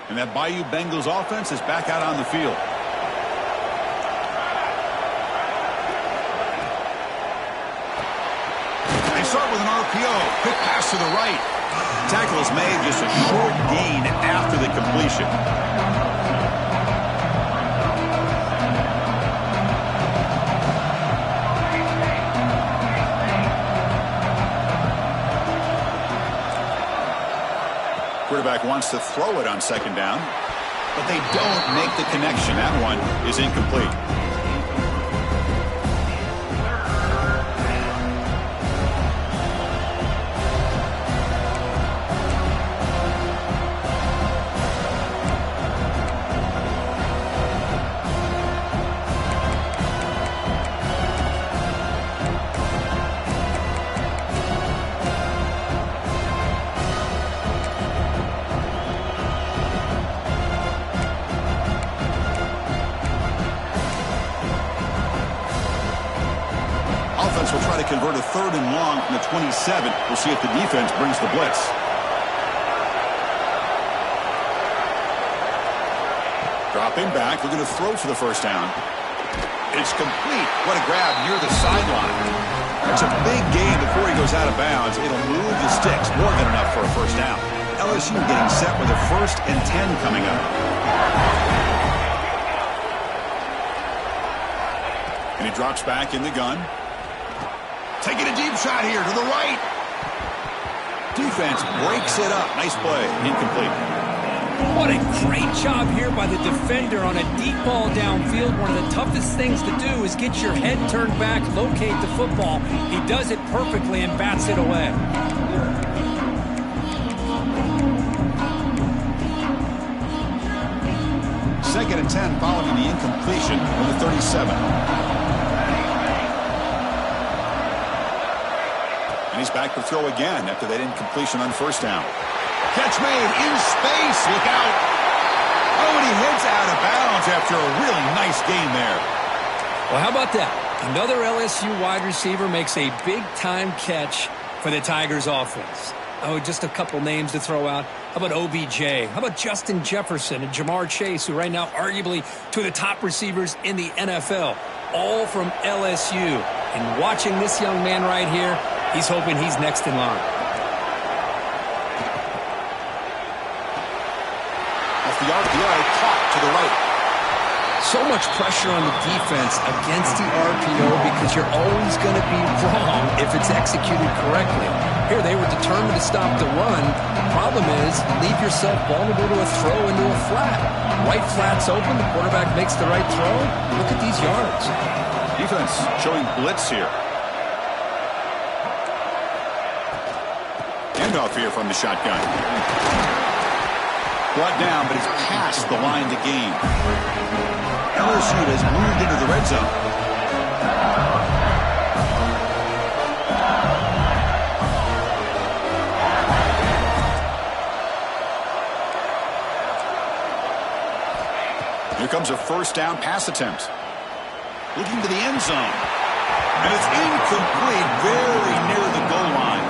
And that Bayou Bengals offense is back out on the field. They start with an RPO. Quick pass to the right. Tackle is made, just a short gain after the completion. quarterback wants to throw it on second down, but they don't make the connection. That one is incomplete. Will try to convert a 3rd and long from the 27. We'll see if the defense brings the blitz. Dropping back, looking to throw for the first down. It's complete. What a grab near the sideline. It's a big gain before he goes out of bounds. It'll move the sticks, more than enough for a first down. LSU getting set with a 1st and 10 coming up. And he drops back in the gun. Taking a deep shot here to the right. Defense breaks it up. Nice play. Incomplete. What a great job here by the defender on a deep ball downfield. One of the toughest things to do is get your head turned back, locate the football. He does it perfectly and bats it away. 2nd and 10 following the incompletion on the 37. And he's back to throw again after that incompletion on first down. Catch made in space. Look out. Oh, and he heads out of bounds after a really nice gain there. Well, how about that? Another LSU wide receiver makes a big-time catch for the Tigers offense. Oh, just a couple names to throw out. How about OBJ? How about Justin Jefferson and Jamar Chase, who right now arguably two of the top receivers in the NFL, all from LSU. And watching this young man right here, he's hoping he's next in line. Off the RPO, caught to the right. So much pressure on the defense against the RPO because you're always going to be wrong if it's executed correctly. Here, they were determined to stop the run. The problem is, leave yourself vulnerable to a throw into a flat. Right flat's open, the quarterback makes the right throw. Look at these yards. Defense showing blitz here. Handoff here from the shotgun. Brought down, but he's past the line to gain. LSU has moved into the red zone. Here comes a first down pass attempt. Looking to the end zone. And it's incomplete, very near the goal line.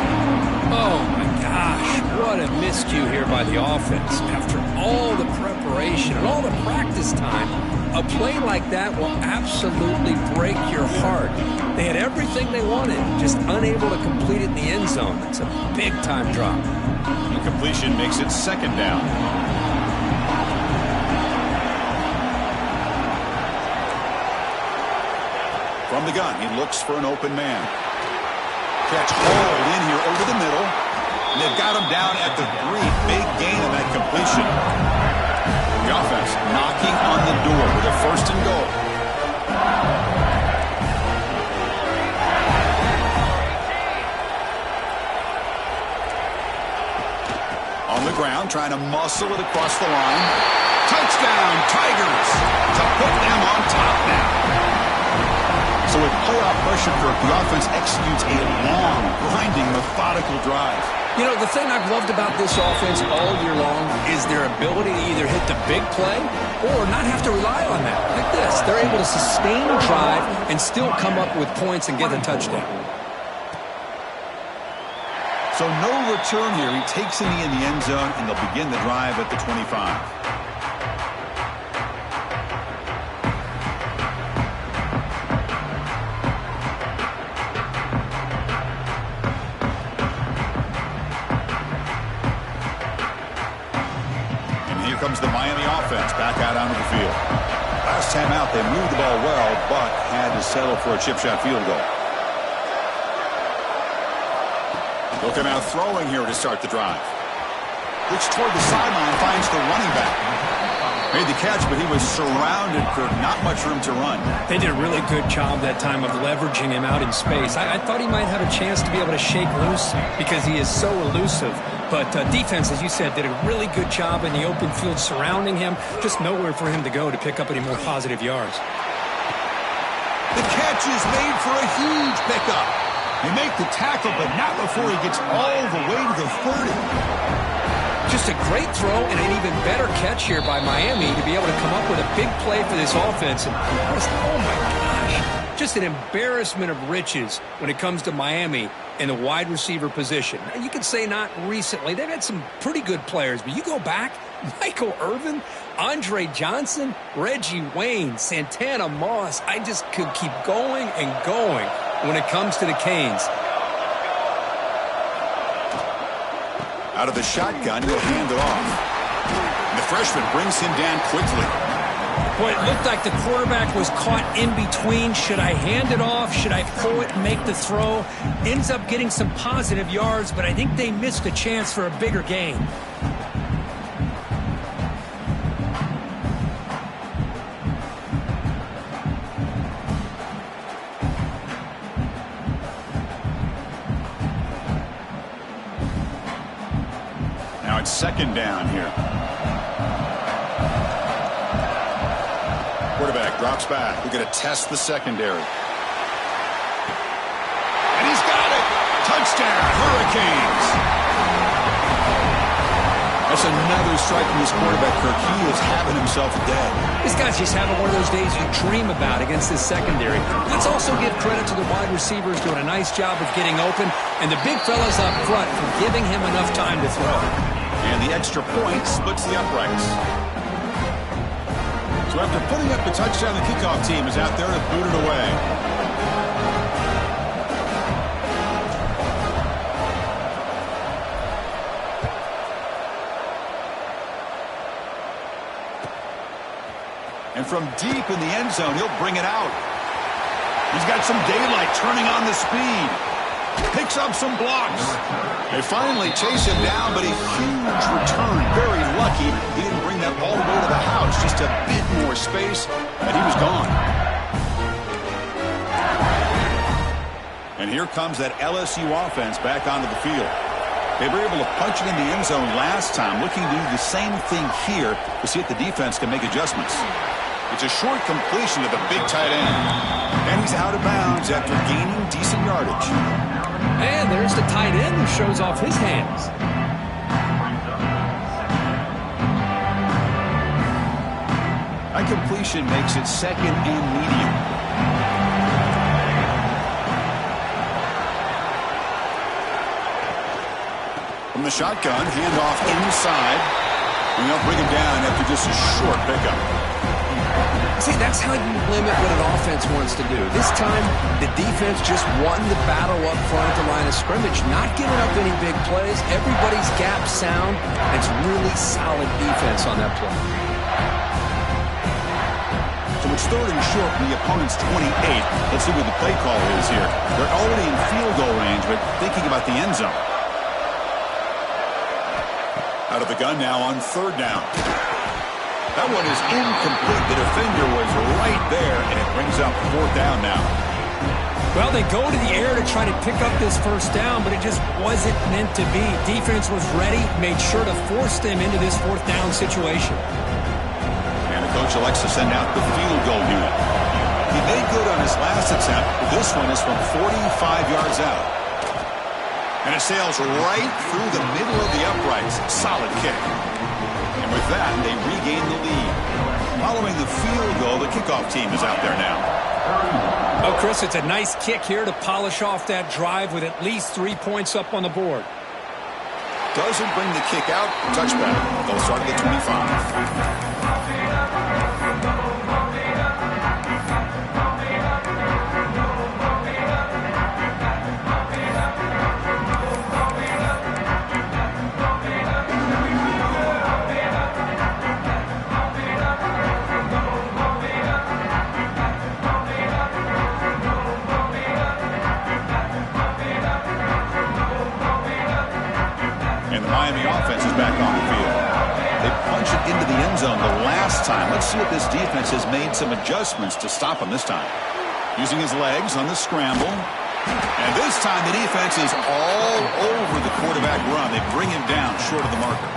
Oh, my gosh. What a miscue here by the offense. After all the preparation and all the practice time, a play like that will absolutely break your heart. They had everything they wanted, just unable to complete it in the end zone. It's a big-time drop. Incompletion makes it second down. From the gun, he looks for an open man. Catch hauled in here over the middle. And they've got him down at the 3. Big gain on that completion. The offense knocking on the door with a 1st and goal. On the ground, trying to muscle it across the line. Touchdown, Tigers, to put them on top now. So with playoff pressure for the offense executes a long, grinding, methodical drive. You know, the thing I've loved about this offense all year long is their ability to either hit the big play or not have to rely on that. Like this, they're able to sustain a drive and still come up with points and get a touchdown. So no return here. He takes it in the end zone, and they'll begin the drive at the 25. Comes the Miami offense back out onto the field. Last time out, they moved the ball well, but had to settle for a chip shot field goal. They'll come out throwing here to start the drive. looks toward the sideline, finds the running back. Made the catch, but he was surrounded for not much room to run. They did a really good job that time of leveraging him out in space. I thought he might have a chance to be able to shake loose because he is so elusive. But defense, as you said, did a really good job in the open field surrounding him. Just nowhere for him to go to pick up any more positive yards. The catch is made for a huge pickup. They make the tackle, but not before he gets all the way to the 30. Just a great throw and an even better catch here by Miami to be able to come up with a big play for this offense. And just, oh my gosh, just an embarrassment of riches when it comes to Miami in the wide receiver position. Now, you could say not recently. They've had some pretty good players, but you go back, Michael Irvin, Andre Johnson, Reggie Wayne, Santana Moss. I just could keep going and going when it comes to the Canes. Out of the shotgun, he'll hand it off. And the freshman brings him down quickly. Boy, it looked like the quarterback was caught in between. Should I hand it off? Should I pull it and make the throw? Ends up getting some positive yards, but I think they missed a chance for a bigger gain. Now it's second down here. Quarterback drops back. We're going to test the secondary. And he's got it. Touchdown, Hurricanes. That's another strike from this quarterback, Kirk. He is having himself a day. This guy's just having one of those days you dream about against this secondary. Let's also give credit to the wide receivers doing a nice job of getting open, and the big fellas up front for giving him enough time to throw. And the extra point splits the uprights. So after putting up the touchdown, the kickoff team is out there to boot it away. And from deep in the end zone, he'll bring it out. He's got some daylight turning on the speed. Picks up some blocks. They finally chase him down, but a huge return. Very lucky he didn't bring that all the way to the house. Just a bit more space, and he was gone. And here comes that LSU offense back onto the field. They were able to punch it in the end zone last time, looking to do the same thing here to see if the defense can make adjustments. It's a short completion to the big tight end. And he's out of bounds after gaining decent yardage. And there's the tight end who shows off his hands. That completion makes it second and medium. From the shotgun, handoff inside. And they'll bring him down after just a short pickup. See, that's how you limit what an offense wants to do. This time, the defense just won the battle up front at the line of scrimmage, not giving up any big plays. Everybody's gap sound. It's really solid defense on that play. So it's third and short from the opponent's 28. Let's see what the play call is here. They're already in field goal range, but thinking about the end zone. Out of the gun now on third down. That one is incomplete. The defender was right there, and it brings up fourth down now. Well, they go to the air to try to pick up this first down, but it just wasn't meant to be. Defense was ready, made sure to force them into this fourth down situation. And the coach elects to send out the field goal unit. He made good on his last attempt, but this one is from 45 yards out. And it sails right through the middle of the uprights. Solid kick. And with that, they regain the lead. Following the field goal, the kickoff team is out there now. Oh, Chris, it's a nice kick here to polish off that drive with at least 3 points up on the board. Doesn't bring the kick out. Touchback. They'll start at the 25. And the Miami offense is back on the end zone the last time. Let's see if this defense has made some adjustments to stop him this time. Using his legs on the scramble. And this time the defense is all over the quarterback run. They bring him down short of the marker.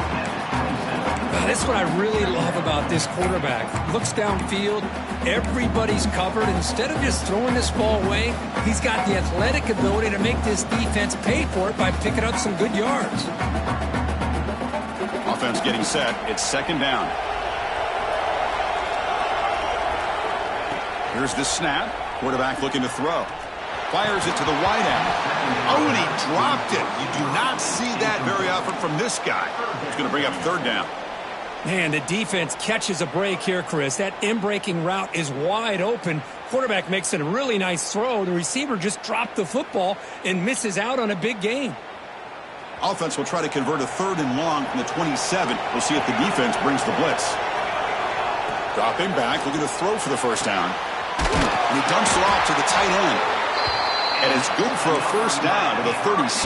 That's what I really love about this quarterback. Looks downfield, everybody's covered. Instead of just throwing this ball away, he's got the athletic ability to make this defense pay for it by picking up some good yards. Offense getting set. It's second down. Here's the snap. Quarterback looking to throw. Fires it to the wide end. Oh, and he dropped it. You do not see that very often from this guy. He's going to bring up third down. Man, the defense catches a break here, Chris. That in-breaking route is wide open. Quarterback makes it a really nice throw. The receiver just dropped the football and misses out on a big gain. Offense will try to convert a third and long from the 27. We'll see if the defense brings the blitz. Dropping back, looking to throw for the first down. And he dumps it off to the tight end. And it's good for a first down to the 36.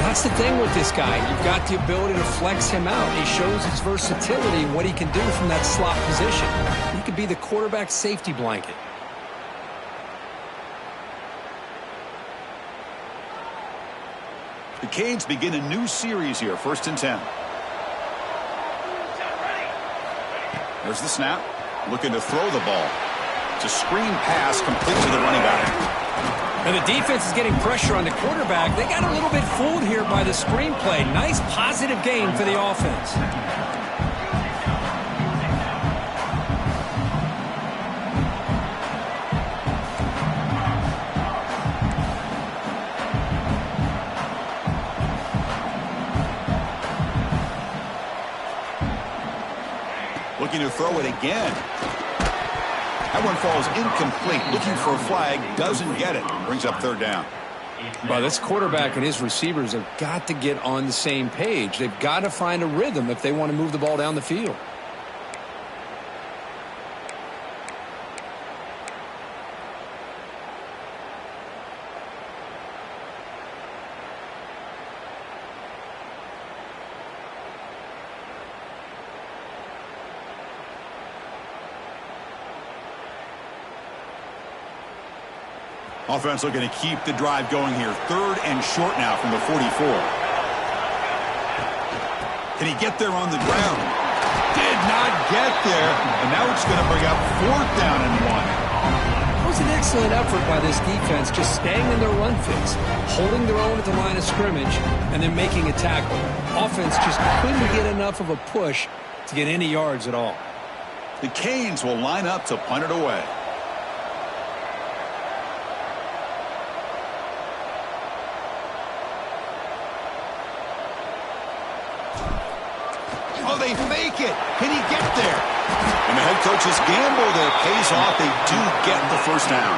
That's the thing with this guy. You've got the ability to flex him out. He shows his versatility and what he can do from that slot position. He could be the quarterback safety blanket. The Canes begin a new series here, 1st and 10. There's the snap. Looking to throw the ball. It's a screen pass complete to the running back. And the defense is getting pressure on the quarterback. They got a little bit fooled here by the screen play. Nice positive gain for the offense. Looking to throw it again. That one falls incomplete. Looking for a flag. Doesn't get it. Brings up third down. Well, this quarterback and his receivers have got to get on the same page. They've got to find a rhythm if they want to move the ball down the field. Offense looking to keep the drive going here. 3rd and short now from the 44. Can he get there on the ground? Did not get there. And now it's going to bring up 4th down and 1. It was an excellent effort by this defense, just staying in their run fix, holding their own at the line of scrimmage, and then making a tackle. Offense just couldn't get enough of a push to get any yards at all. The Canes will line up to punt it away. Oh, they fake it. Can he get there? And the head coach's gamble there pays off. They do get the first down.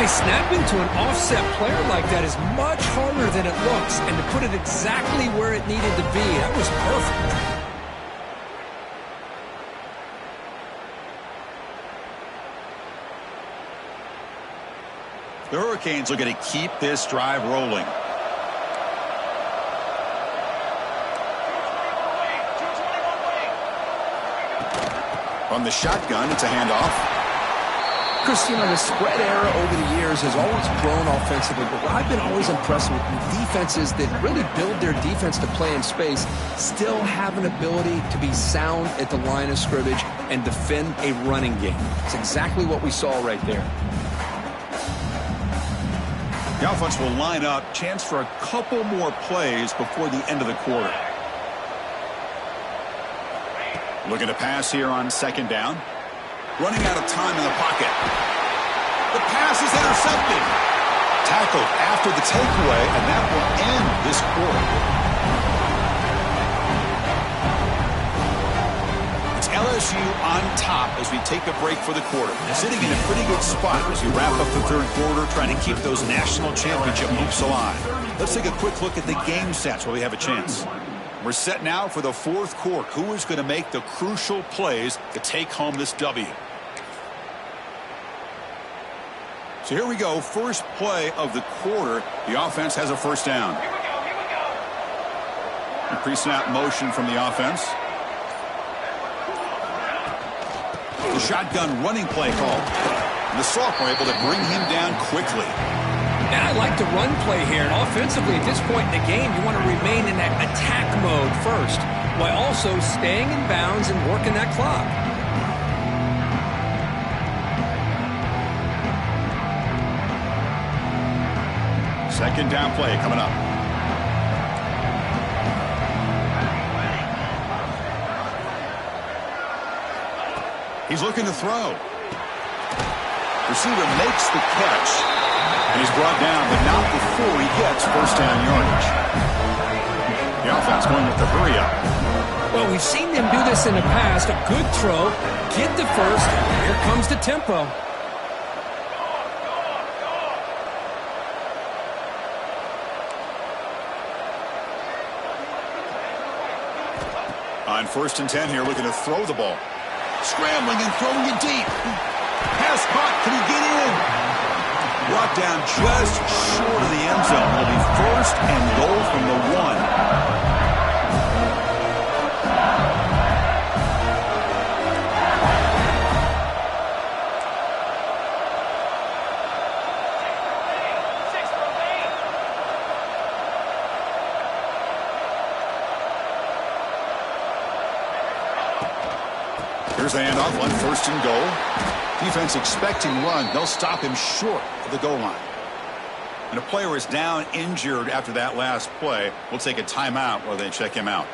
Hey, snapping to an offset player like that is much harder than it looks. And to put it exactly where it needed to be, that was perfect. The Hurricanes are going to keep this drive rolling. From the shotgun, it's a handoff. Chris, you know, the spread era over the years has always grown offensively, but what I've been always impressed with defenses that really build their defense to play in space still have an ability to be sound at the line of scrimmage and defend a running game. It's exactly what we saw right there. The offense will line up. Chance for a couple more plays before the end of the quarter. Looking to pass here on 2nd down. Running out of time in the pocket. The pass is intercepted. Tackled after the takeaway, and that will end this quarter. It's LSU on top as we take a break for the quarter. Sitting in a pretty good spot as we wrap up the 3rd quarter, trying to keep those national championship hopes alive. Let's take a quick look at the game stats while we have a chance. We're set now for the 4th quarter. Who is going to make the crucial plays to take home this W? So here we go. First play of the quarter. The offense has a first down. Pre-snap motion from the offense. The shotgun running play call. And the sophomore able to bring him down quickly. And I like the run play here. And offensively, at this point in the game, you want to remain in that attack mode first, while also staying in bounds and working that clock. Second down play coming up. He's looking to throw. Receiver makes the catch. And he's brought down, but not before he gets first down yardage. The offense going with the hurry up. Well, we've seen them do this in the past. A good throw, get the first, here comes the tempo. On 1st and 10 here, looking to throw the ball. Scrambling and throwing it deep. Pass caught. Can he get in? Brought down just short of the end zone. It'll be 1st and goal from the 1. Here's the handoff on 1st and goal. Defense expecting run. They'll stop him short of the goal line. And a player is down injured after that last play. We'll take a timeout while they check him out.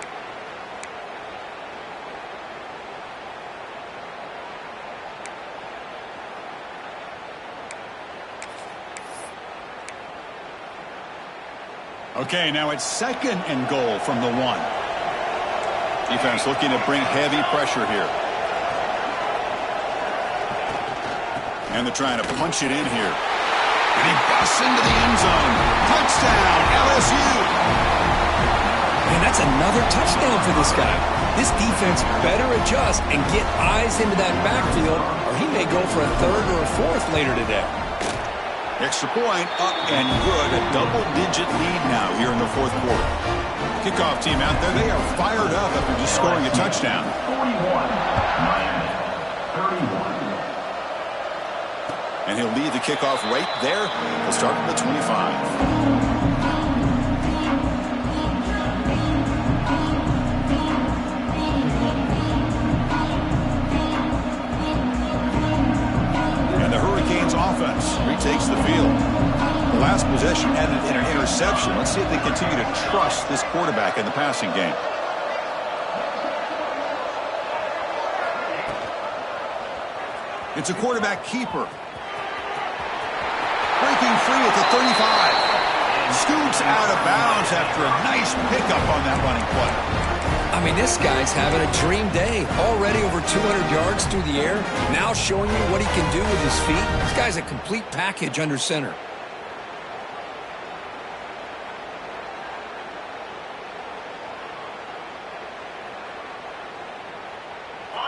Okay, now it's 2nd and goal from the 1. Defense looking to bring heavy pressure here. And they're trying to punch it in here. And he busts into the end zone. Touchdown, LSU. And that's another touchdown for this guy. This defense better adjust and get eyes into that backfield, or he may go for a 3rd or a 4th later today. Extra point up and good. A double-digit lead now here in the 4th quarter. Kickoff team out there. They are fired up after just scoring a touchdown. 41, Miami, 31. And he'll lead the kickoff right there. He'll start at the 25. And the Hurricanes offense retakes the field. The last possession ended in an interception. Let's see if they continue to trust this quarterback in the passing game. It's a quarterback keeper. Breaking free at the 35. Scoots out of bounds after a nice pickup on that running play. I mean, this guy's having a dream day. Already over 200 yards through the air. Now showing you what he can do with his feet. This guy's a complete package under center.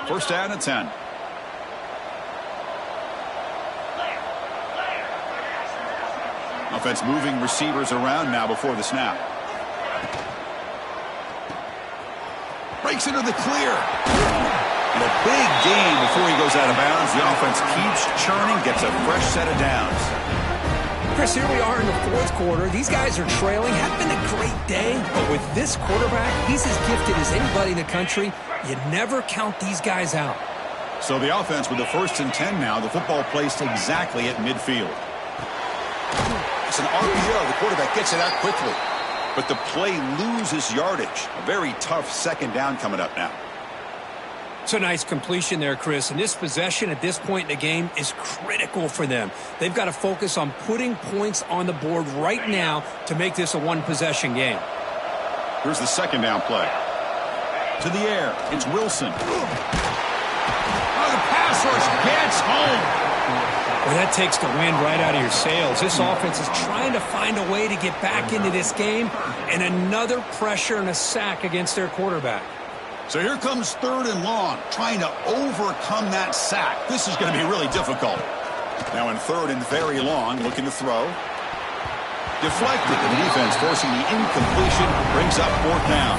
First down and 10. Offense moving receivers around now before the snap. Breaks into the clear. And a big gain before he goes out of bounds. The offense keeps churning, gets a fresh set of downs. Chris, here we are in the 4th quarter. These guys are trailing. Had been a great day, but with this quarterback, he's as gifted as anybody in the country. You never count these guys out. So the offense with the 1st and 10 now. The football placed exactly at midfield. It's an RPO. The quarterback gets it out quickly. But the play loses yardage. A very tough 2nd down coming up now. It's a nice completion there, Chris. And this possession at this point in the game is critical for them. They've got to focus on putting points on the board right now to make this a one-possession game. Here's the 2nd down play. To the air. It's Wilson. Oh, the pass rush gets home. Well, that takes the wind right out of your sails. This offense is trying to find a way to get back into this game, and another pressure and a sack against their quarterback. So here comes 3rd and long, trying to overcome that sack. This is going to be really difficult. Now in 3rd and very long, looking to throw. Deflected, and the defense forcing the incompletion brings up 4th down.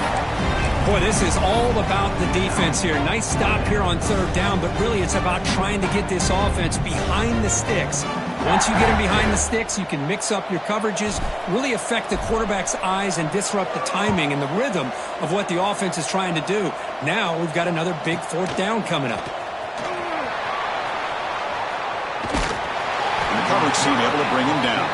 Boy, this is all about the defense here. Nice stop here on 3rd down, but really it's about trying to get this offense behind the sticks. Once you get them behind the sticks, you can mix up your coverages, really affect the quarterback's eyes and disrupt the timing and the rhythm of what the offense is trying to do. Now we've got another big 4th down coming up. And the coverage team able to bring him down.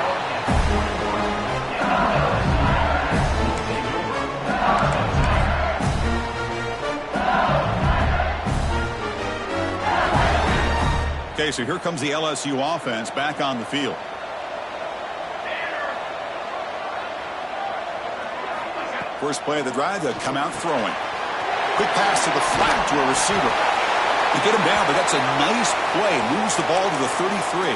Okay, so here comes the LSU offense back on the field. First play of the drive, they'll come out throwing. Quick pass to the flat to a receiver. They get him down, but that's a nice play. Moves the ball to the 33.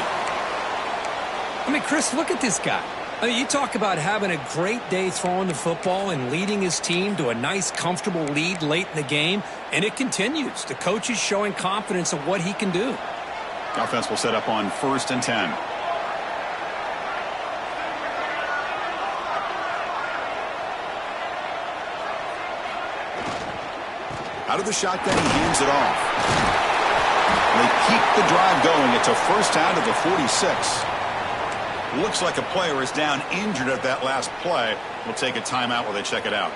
I mean, Chris, look at this guy. I mean, you talk about having a great day throwing the football and leading his team to a nice, comfortable lead late in the game, and it continues. The coach is showing confidence of what he can do. The offense will set up on 1st and 10. Out of the shotgun, he hands it off. They keep the drive going. It's a 1st down to the 46. Looks like a player is down injured at that last play. We'll take a timeout while they check it out.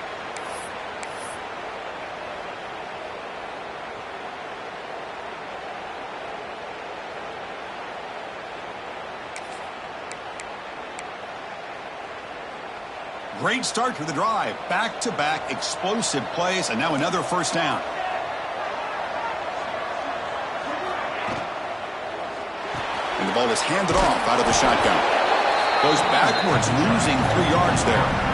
Great start to the drive. Back-to-back explosive plays, and now another 1st down. And the ball is handed off out of the shotgun. Goes backwards, losing 3 yards there.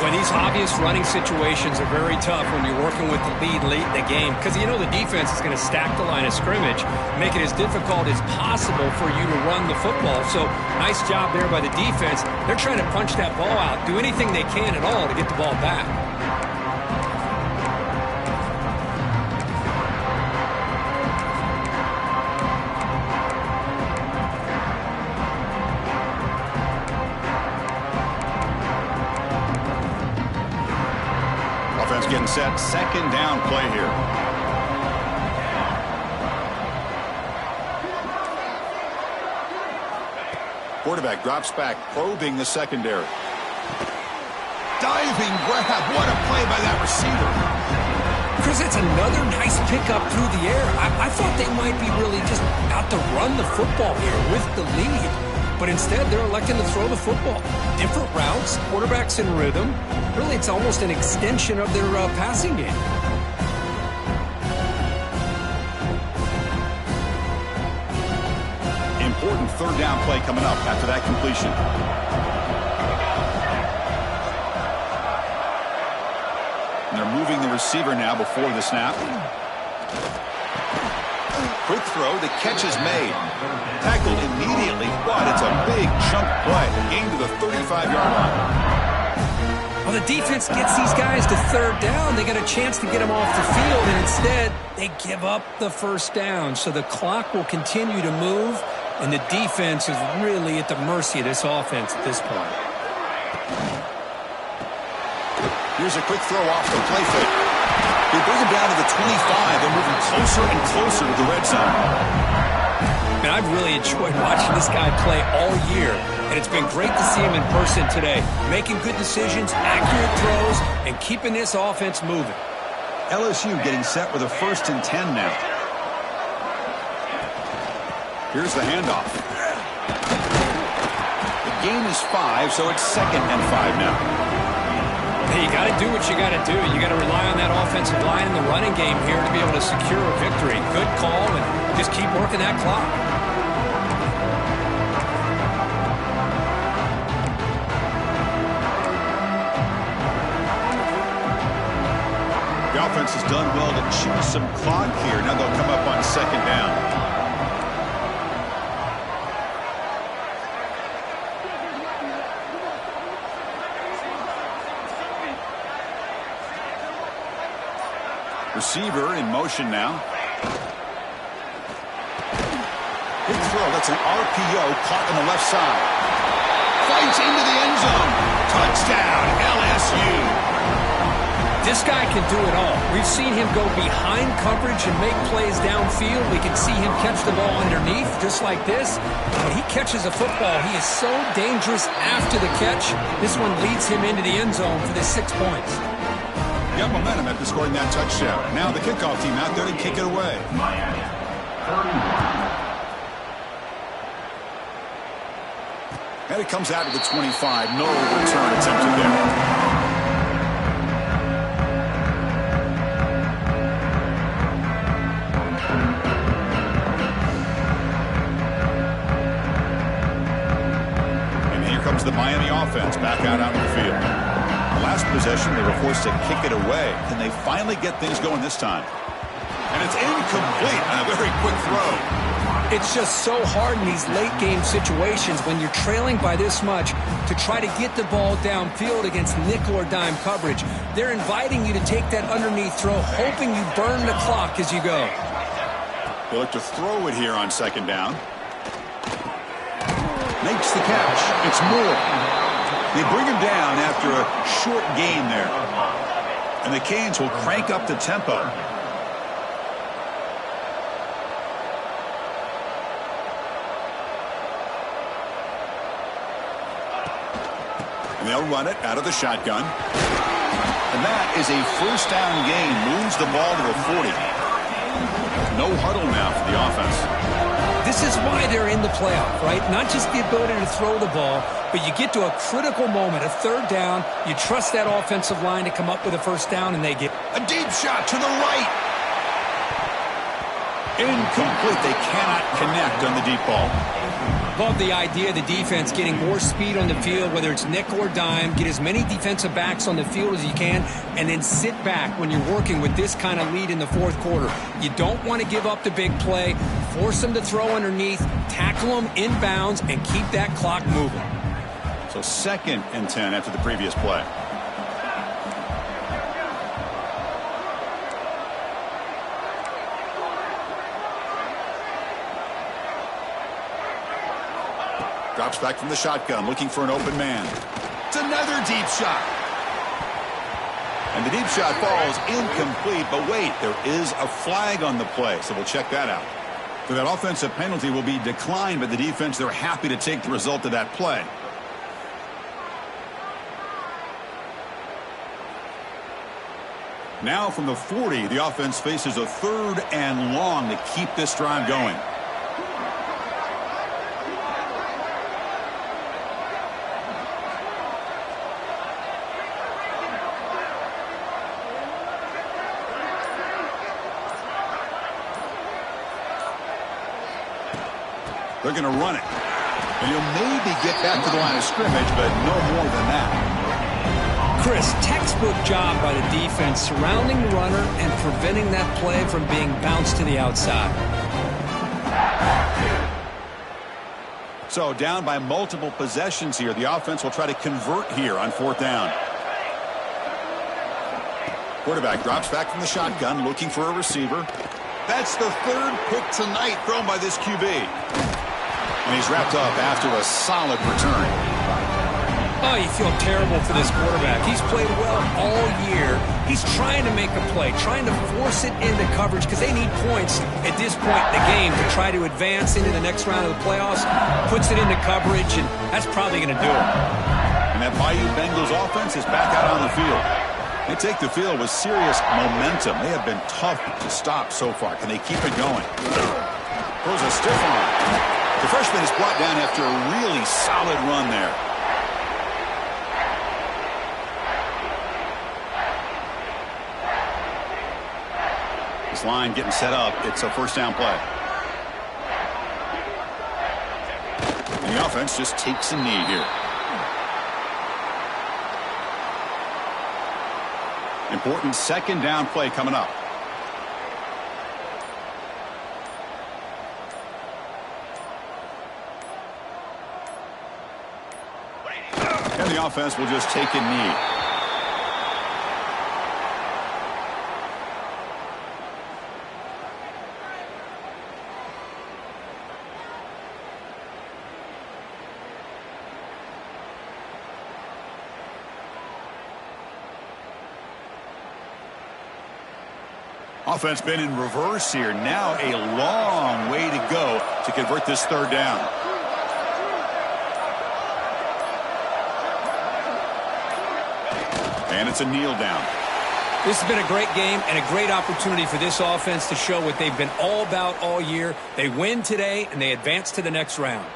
Well, these obvious running situations are very tough when you're working with the lead late in the game because you know the defense is going to stack the line of scrimmage, make it as difficult as possible for you to run the football. So nice job there by the defense. They're trying to punch that ball out, do anything they can at all to get the ball back. Offense getting set. 2nd down play here. Quarterback drops back, probing the secondary. Diving grab. What a play by that receiver. Chris, it's another nice pickup through the air. I thought they might be really just out to run the football here with the lead. But instead, they're electing to throw the football. Different routes, quarterbacks in rhythm. Really, it's almost an extension of their passing game. Important 3rd down play coming up after that completion. And they're moving the receiver now before the snap. Quick throw, the catch is made. Tackled immediately, but it's a big chunk play. Gain to the 35-yard line. Well, the defense gets these guys to 3rd down. They got a chance to get them off the field, and instead they give up the 1st down. So the clock will continue to move, and the defense is really at the mercy of this offense at this point. Here's a quick throw off the play fake. They bring him down to the 25 and moving closer and closer to the red zone. Man, I've really enjoyed watching this guy play all year, and it's been great to see him in person today, making good decisions, accurate throws, and keeping this offense moving. LSU getting set with a 1st and 10 now. Here's the handoff. The gain is 5, so it's 2nd and 5 now. Hey, you got to do what you got to do. You got to rely on that offensive line in the running game here to be able to secure a victory. Good call, and just keep working that clock. The offense has done well to chew some clock here. Now they'll come up on 2nd down. Receiver in motion now. Big throw. That's an RPO caught on the left side. fights into the end zone. Touchdown, LSU. This guy can do it all. We've seen him go behind coverage and make plays downfield. We can see him catch the ball underneath, just like this. When he catches a football, he is so dangerous after the catch. This one leads him into the end zone for the 6 points. Got momentum after scoring that touchdown. Now the kickoff team out there to kick it away. Miami, 31. And it comes out to the 25. No return attempted there. The Miami offense back out on the field. Last possession, they were forced to kick it away. Can they finally get things going this time? And it's incomplete on a very quick throw. It's just so hard in these late game situations when you're trailing by this much to try to get the ball downfield against nickel or dime coverage. They're inviting you to take that underneath throw, hoping you burn the clock as you go. They look to throw it here on second down. Makes the catch. It's Moore. They bring him down after a short gain there. And the Canes will crank up the tempo. And they'll run it out of the shotgun. And that is a first down gain. Moves the ball to the 40. No huddle now for the offense. This is why they're in the playoff, right? Not just the ability to throw the ball, but you get to a critical moment, a third down. You trust that offensive line to come up with a first down, and they get a deep shot to the right. Incomplete. They cannot connect on the deep ball. Love the idea of the defense getting more speed on the field, whether it's nickel or dime. Get as many defensive backs on the field as you can, and then sit back when you're working with this kind of lead in the fourth quarter. You don't want to give up the big play. Force them to throw underneath, tackle them inbounds, and keep that clock moving. So 2nd and 10 after the previous play. Drops back from the shotgun, looking for an open man. It's another deep shot. And the deep shot falls incomplete, but wait, there is a flag on the play, so we'll check that out. So that offensive penalty will be declined by the defense. They're happy to take the result of that play. Now from the 40, the offense faces a 3rd and long to keep this drive going. They're going to run it. And he'll maybe get back to the line of scrimmage, but no more than that. Chris, textbook job by the defense surrounding the runner and preventing that play from being bounced to the outside. So down by multiple possessions here. The offense will try to convert here on 4th down. Quarterback drops back from the shotgun, looking for a receiver. That's the 3rd pick tonight thrown by this QB. And he's wrapped up after a solid return. Oh, you feel terrible for this quarterback. He's played well all year. He's trying to make a play, trying to force it into coverage because they need points at this point in the game to try to advance into the next round of the playoffs. Puts it into coverage, and that's probably going to do it. And that Bayou Bengals offense is back out on the field. They take the field with serious momentum. They have been tough to stop so far. Can they keep it going? Throws a stiff arm. The freshman is brought down after a really solid run there. This line getting set up. It's a first down play. And the offense just takes a knee here. Important 2nd down play coming up. And the offense will just take a knee. Offense been in reverse here. Now a long way to go to convert this third down. And it's a kneel down. This has been a great game and a great opportunity for this offense to show what they've been all about all year. They win today, and they advance to the next round.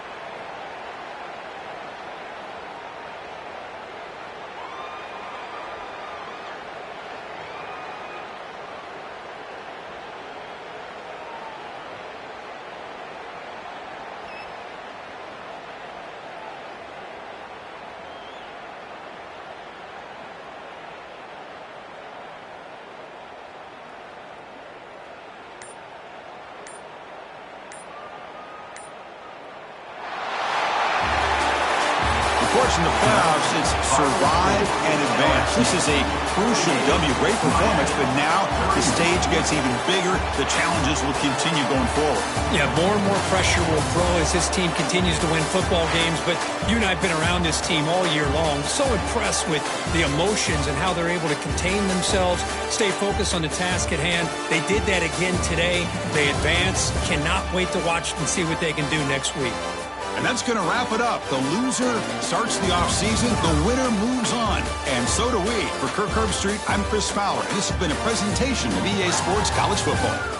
In the playoffs, it's survive and advance. This is a crucial W. Great performance, but now the stage gets even bigger. The challenges will continue going forward. Yeah, more and more pressure will grow as this team continues to win football games, but you and I have been around this team all year long. So impressed with the emotions and how they're able to contain themselves, stay focused on the task at hand. They did that again today. They advance. Cannot wait to watch and see what they can do next week. And that's going to wrap it up. The loser starts the offseason. The winner moves on. And so do we. For Kirk Herbstreit, I'm Chris Fowler. This has been a presentation of EA Sports College Football.